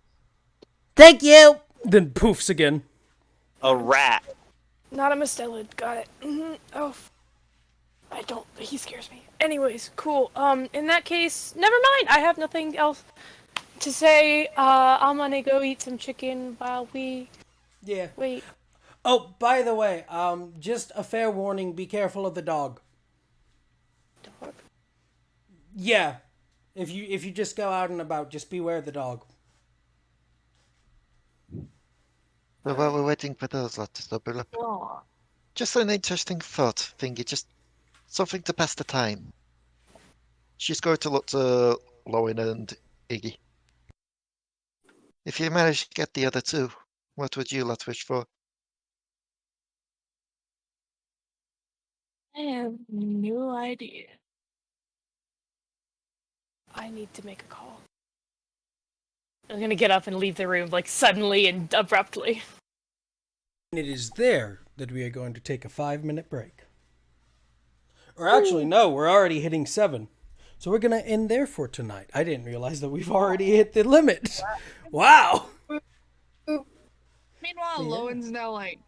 Thank you. Then poofs again. A rat. Not a mustelid. Got it. Oh, he scares me. Anyways, cool. In that case, never mind. I have nothing else to say. I'm gonna go eat some chicken while we wait. Oh, by the way, just a fair warning: be careful of the dog. Dog? Yeah, if you just go out and about, just beware of the dog. But while we're waiting for those lot to double up, Oh. just an interesting thought thingy, just something to pass the time. She's going to look to Lowen and Iggy. If you manage to get the other two, what would you lot wish for? I have no idea. I need to make a call. I'm gonna get up and leave the room, like, suddenly and abruptly. It is there that we are going to take a 5-minute break. Or actually, no, we're already hitting 7. So we're going to end there for tonight. I didn't realize that we've already hit the limit. Wow. Meanwhile, Lowen's now, like,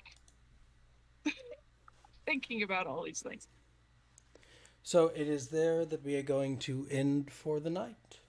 thinking about all these things. So it is there that we are going to end for the night.